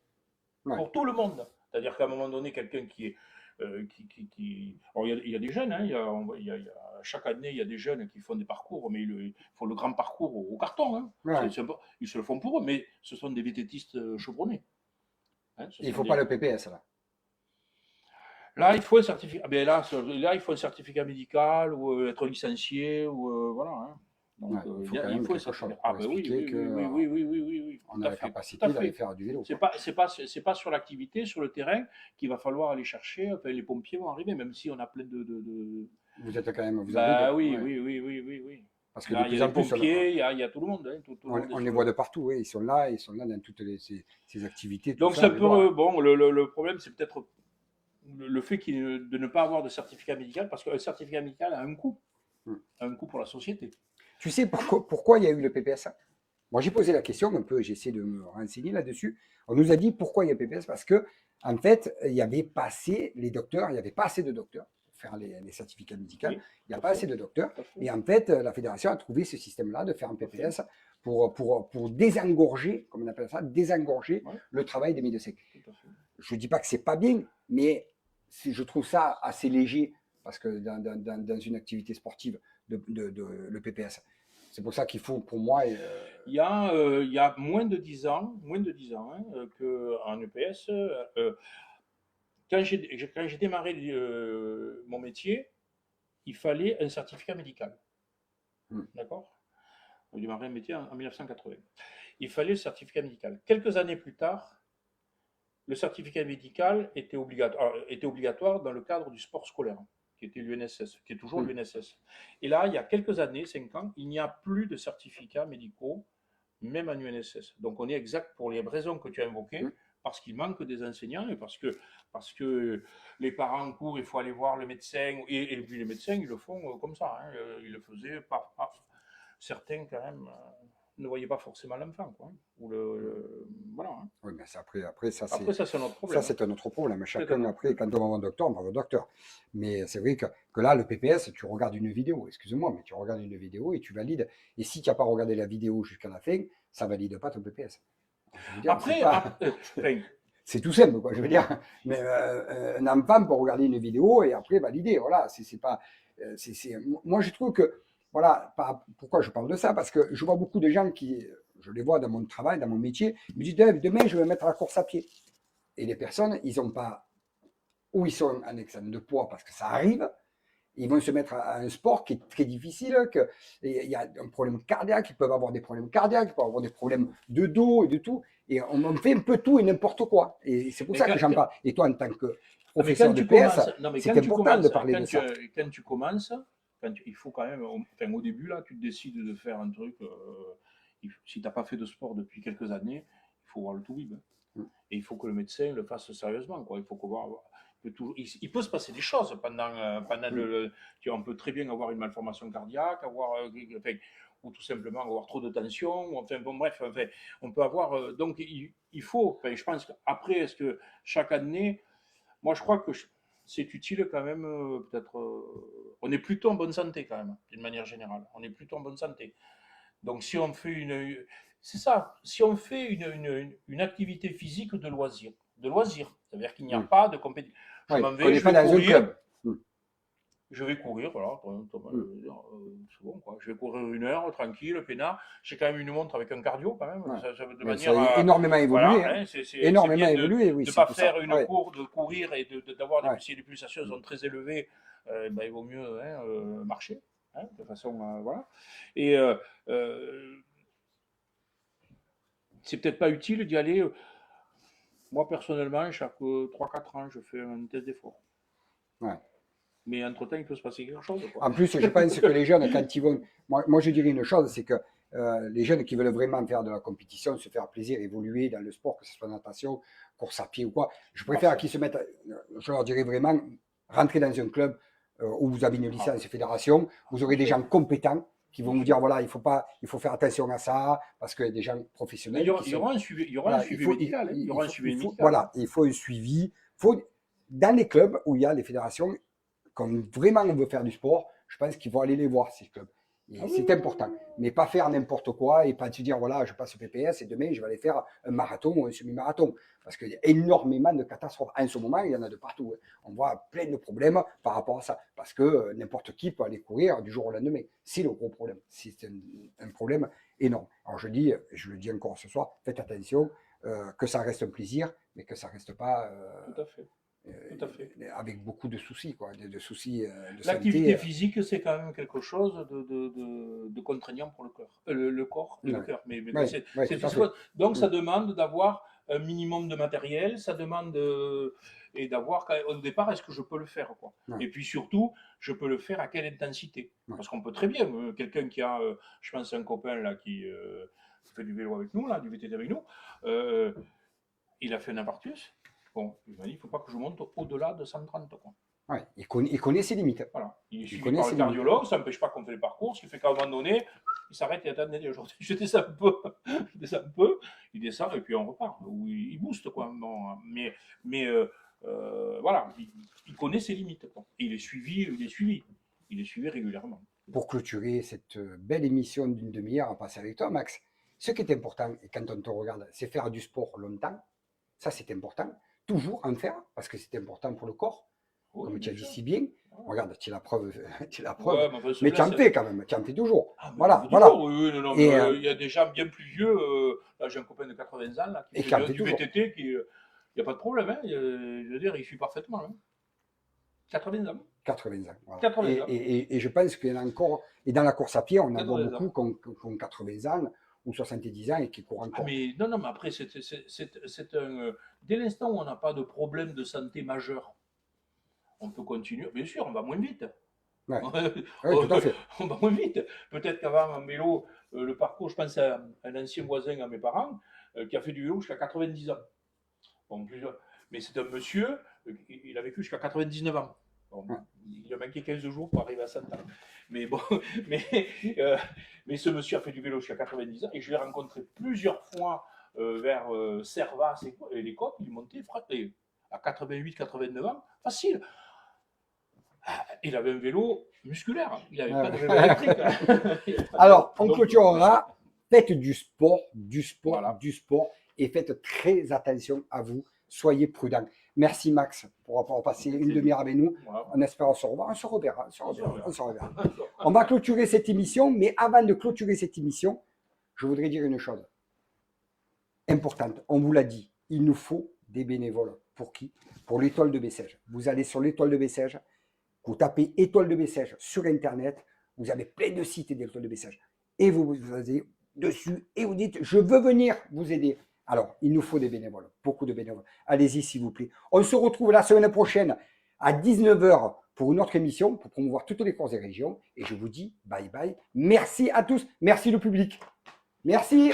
Ouais. Pour tout le monde. C'est-à-dire qu'à un moment donné, quelqu'un qui est. Alors, il y a des jeunes, hein, chaque année, il y a des jeunes qui font des parcours, mais ils font le grand parcours au carton. Hein. Ouais. Ils se le font pour eux, mais ce sont des VTTistes chevronnés. Hein, il ne faut pas le PPS, là. Là, il faut un certificat. Là, il faut un certificat médical ou être licencié ou voilà. Hein. Donc, il faut quelque chose. Ah ben oui. On a la capacité d'aller faire du vélo. C'est pas sur l'activité, sur le terrain qu'il va falloir aller chercher. Enfin, les pompiers vont arriver, même si on a plein de... Vous êtes quand même... Oui. Parce que là, il y a les pompiers, il y a tout le monde. Hein, tout on les voit de partout, oui. Ils sont là dans toutes ces activités. Donc ça peut... Bon, le problème, c'est peut-être le fait de ne pas avoir de certificat médical, parce qu'un certificat médical a un coût. Un coût pour la société. Tu sais pourquoi il y a eu le PPS? Moi, j'ai posé la question un peu, j'ai essayé de me renseigner là-dessus. On nous a dit pourquoi il y a PPS, parce que en fait, il n'y avait pas assez les docteurs, il n'y avait pas assez de docteurs pour faire les certificats médicaux. Oui, il n'y a pas assez de docteurs. Et en fait, la fédération a trouvé ce système-là de faire un PPS pour désengorger, comme on appelle ça, le travail des médecins. Je ne dis pas que c'est pas bien, mais je trouve ça assez léger, parce que dans une activité sportive, le PPS. C'est pour ça qu'il faut, pour moi... Il y a moins de 10 ans hein, qu'en EPS, quand j'ai démarré mon métier, il fallait un certificat médical. D'accord. J'ai démarré un métier en 1980. Il fallait le certificat médical. Quelques années plus tard, le certificat médical était obligatoire dans le cadre du sport scolaire, qui était l'UNSS, qui est toujours l'UNSS. Et là, il y a quelques années, 5 ans, il n'y a plus de certificats médicaux, même en UNSS. Donc on est exact pour les raisons que tu as invoquées, parce qu'il manque des enseignants et parce que les parents courent, il faut aller voir le médecin, et puis les médecins, ils le font comme ça, hein, ils le faisaient pas. Certains, quand même, ne voyaient pas forcément l'enfant, quoi. Ou voilà. Hein. Oui, mais après, ça, Après, ça, c'est un autre problème. Ça, c'est un autre problème. Chacun, après, quand on va voir un docteur, on va voir un docteur. Mais c'est vrai que là, le PPS, tu regardes une vidéo, excuse-moi, mais tu regardes une vidéo et tu valides. Et si tu n'as pas regardé la vidéo jusqu'à la fin, ça ne valide pas ton PPS. Dire, après, c'est tout simple, quoi, je veux dire. Mais un enfant peut regarder une vidéo et après valider. Voilà, c'est pas. Moi, je trouve que. Voilà, pourquoi je parle de ça? Parce que je vois beaucoup de gens qui, je les vois dans mon travail, dans mon métier, ils me disent demain, je vais me mettre à la course à pied. Et les personnes, ils n'ont pas. Ou ils sont en examen de poids parce que ça arrive. Ils vont se mettre à un sport qui est très difficile, il y a un problème cardiaque, ils peuvent avoir des problèmes cardiaques, ils peuvent avoir des problèmes de dos et de tout. Et on fait un peu tout et n'importe quoi. Et c'est pour ça que j'en parle. Et toi, en tant que professeur de PS, c'est important de parler de ça. Quand tu commences, il faut quand même, enfin, au début, là, tu te décides de faire un truc, si tu n'as pas fait de sport depuis quelques années, il faut voir le tout vide. Et il faut que le médecin le fasse sérieusement, quoi. Il faut il peut se passer des choses pendant on peut très bien avoir une malformation cardiaque, ou tout simplement avoir trop de tension, ou enfin, bon, bref, enfin, on peut avoir, donc il faut, enfin, je pense qu'après, est-ce que chaque année, moi je crois que c'est utile quand même, peut-être, on est plutôt en bonne santé quand même, d'une manière générale, on est plutôt en bonne santé. Donc si on fait c'est ça, si on fait une activité physique de loisir, c'est-à-dire qu'il n'y a pas de compétition. Je m'en vais, je vais courir. Je vais courir, voilà, c'est bon, quoi. Je vais courir 1 heure, tranquille, peinard. J'ai quand même une montre avec un cardio, quand même. De manière, énormément évolué. Voilà, hein, énormément évolué, oui. De ne pas faire une course, de courir et d'avoir des pulsations sont très élevées, il vaut mieux marcher, hein, de façon, voilà. Et c'est peut-être pas utile d'y aller. Moi, personnellement, chaque 3-4 ans, je fais un test d'effort. Ouais. Mais entre-temps, il peut se passer quelque chose, quoi. En plus, je pense que les jeunes, quand ils vont. Moi, je dirais une chose, c'est que les jeunes qui veulent vraiment faire de la compétition, se faire plaisir, évoluer dans le sport, que ce soit natation, course à pied ou quoi, je préfère qu'ils se mettent. Je leur dirais vraiment, rentrer dans un club où vous avez une licence fédération, vous aurez des gens compétents qui vont vous dire voilà, il faut faire attention à ça, parce qu'il y a des gens professionnels. Il y aura un suivi, médical. Il y aura un suivi médical. Voilà, il faut un suivi. Dans les clubs où il y a des fédérations, comme vraiment on veut faire du sport, je pense qu'il faut aller les voir, ces clubs. C'est important. Mais pas faire n'importe quoi et pas te dire, voilà, je passe au PPS et demain, je vais aller faire un marathon ou un semi-marathon. Parce qu'il y a énormément de catastrophes. En ce moment, il y en a de partout. On voit plein de problèmes par rapport à ça. Parce que n'importe qui peut aller courir du jour au lendemain. C'est le gros problème. C'est un problème énorme. Alors je le dis encore ce soir, faites attention, que ça reste un plaisir, mais que ça reste pas... Tout à fait. Tout à fait. Avec beaucoup de soucis, quoi, de soucis de santé. L'activité physique, c'est quand même quelque chose de contraignant pour le cœur, le corps et le cœur. Donc, ça demande d'avoir un minimum de matériel, ça demande et d'avoir au départ, est-ce que je peux le faire, quoi. Et puis surtout, je peux le faire à quelle intensité. Parce qu'on peut très bien, quelqu'un qui a, je pense à un copain là qui fait du vélo avec nous, là, du VTT avec nous, il a fait un infarctus. Bon, il m'a dit, il ne faut pas que je monte au-delà de 130, quoi. Ouais, il connaît ses limites. Voilà. Il est suivi par le cardiologue, ça n'empêche pas qu'on fait les parcours, ce qui fait qu'à un moment donné, il s'arrête et attend, aujourd'hui, je descends un peu, il descend et puis on repart, ou il booste, quoi. Bon, mais voilà, il connaît ses limites, quoi. Et il est suivi régulièrement. Pour clôturer cette belle émission d'une demi-heure à passer avec toi, Max, ce qui est important, et quand on te regarde, c'est faire du sport longtemps. Ça, c'est important. Toujours en faire, parce que c'est important pour le corps, comme tu as dit si bien. Regarde, tu es la preuve. Ouais, mais tu en fais quand même, tu en fais toujours. Voilà. Oui, non, il y a des gens bien plus vieux. Là, j'ai un copain de 80 ans là, qui fait du VTT, il n'y a pas de problème. Hein, je veux dire, il suit parfaitement. Hein. 80 ans. 80 ans. Voilà. 80 ans. Et je pense qu'il y en a encore, et dans la course à pied, on en voit 80 ans. beaucoup qui ont 80 ans ou 70 ans et qui courent Ah, encore. mais non, mais après, dès l'instant où on n'a pas de problème de santé majeur, on peut continuer. Bien sûr, on va moins vite. Ouais. Oui, tout à fait. On va moins vite. Peut-être qu'avant, en vélo, le parcours, je pense à un ancien voisin à mes parents qui a fait du vélo jusqu'à 90 ans. Bon, mais c'est un monsieur, il a vécu jusqu'à 99 ans. Bon, il a manqué 15 jours pour arriver à 100 ans. Mais bon, mais ce monsieur a fait du vélo jusqu'à 90 ans et je l'ai rencontré plusieurs fois vers Servas et les côtes. Il montait frappé à 88, 89 ans, facile. Il avait un vélo musculaire, il n'avait pas de vélo électrique. Alors, on Donc, clôturera. Faites du sport, Voilà. du sport, et faites très attention à vous. Soyez prudents. Merci Max pour avoir passé une demi-heure avec nous. Voilà. On espère se revoir. On se reverra. On va clôturer cette émission, mais avant de clôturer cette émission, je voudrais dire une chose importante. On vous l'a dit, il nous faut des bénévoles. Pour qui? Pour l'étoile de Bessèges. Vous allez sur l'étoile de Bessèges, vous tapez étoile de Bessèges sur Internet, vous avez plein de sites d'étoile de Bessèges. Et vous allez dessus et vous dites, je veux venir vous aider. Alors, il nous faut des bénévoles, beaucoup de bénévoles. Allez-y, s'il vous plaît. On se retrouve la semaine prochaine à 19h pour une autre émission, pour promouvoir toutes les courses des régions. Et je vous dis bye bye. Merci à tous. Merci le public. Merci.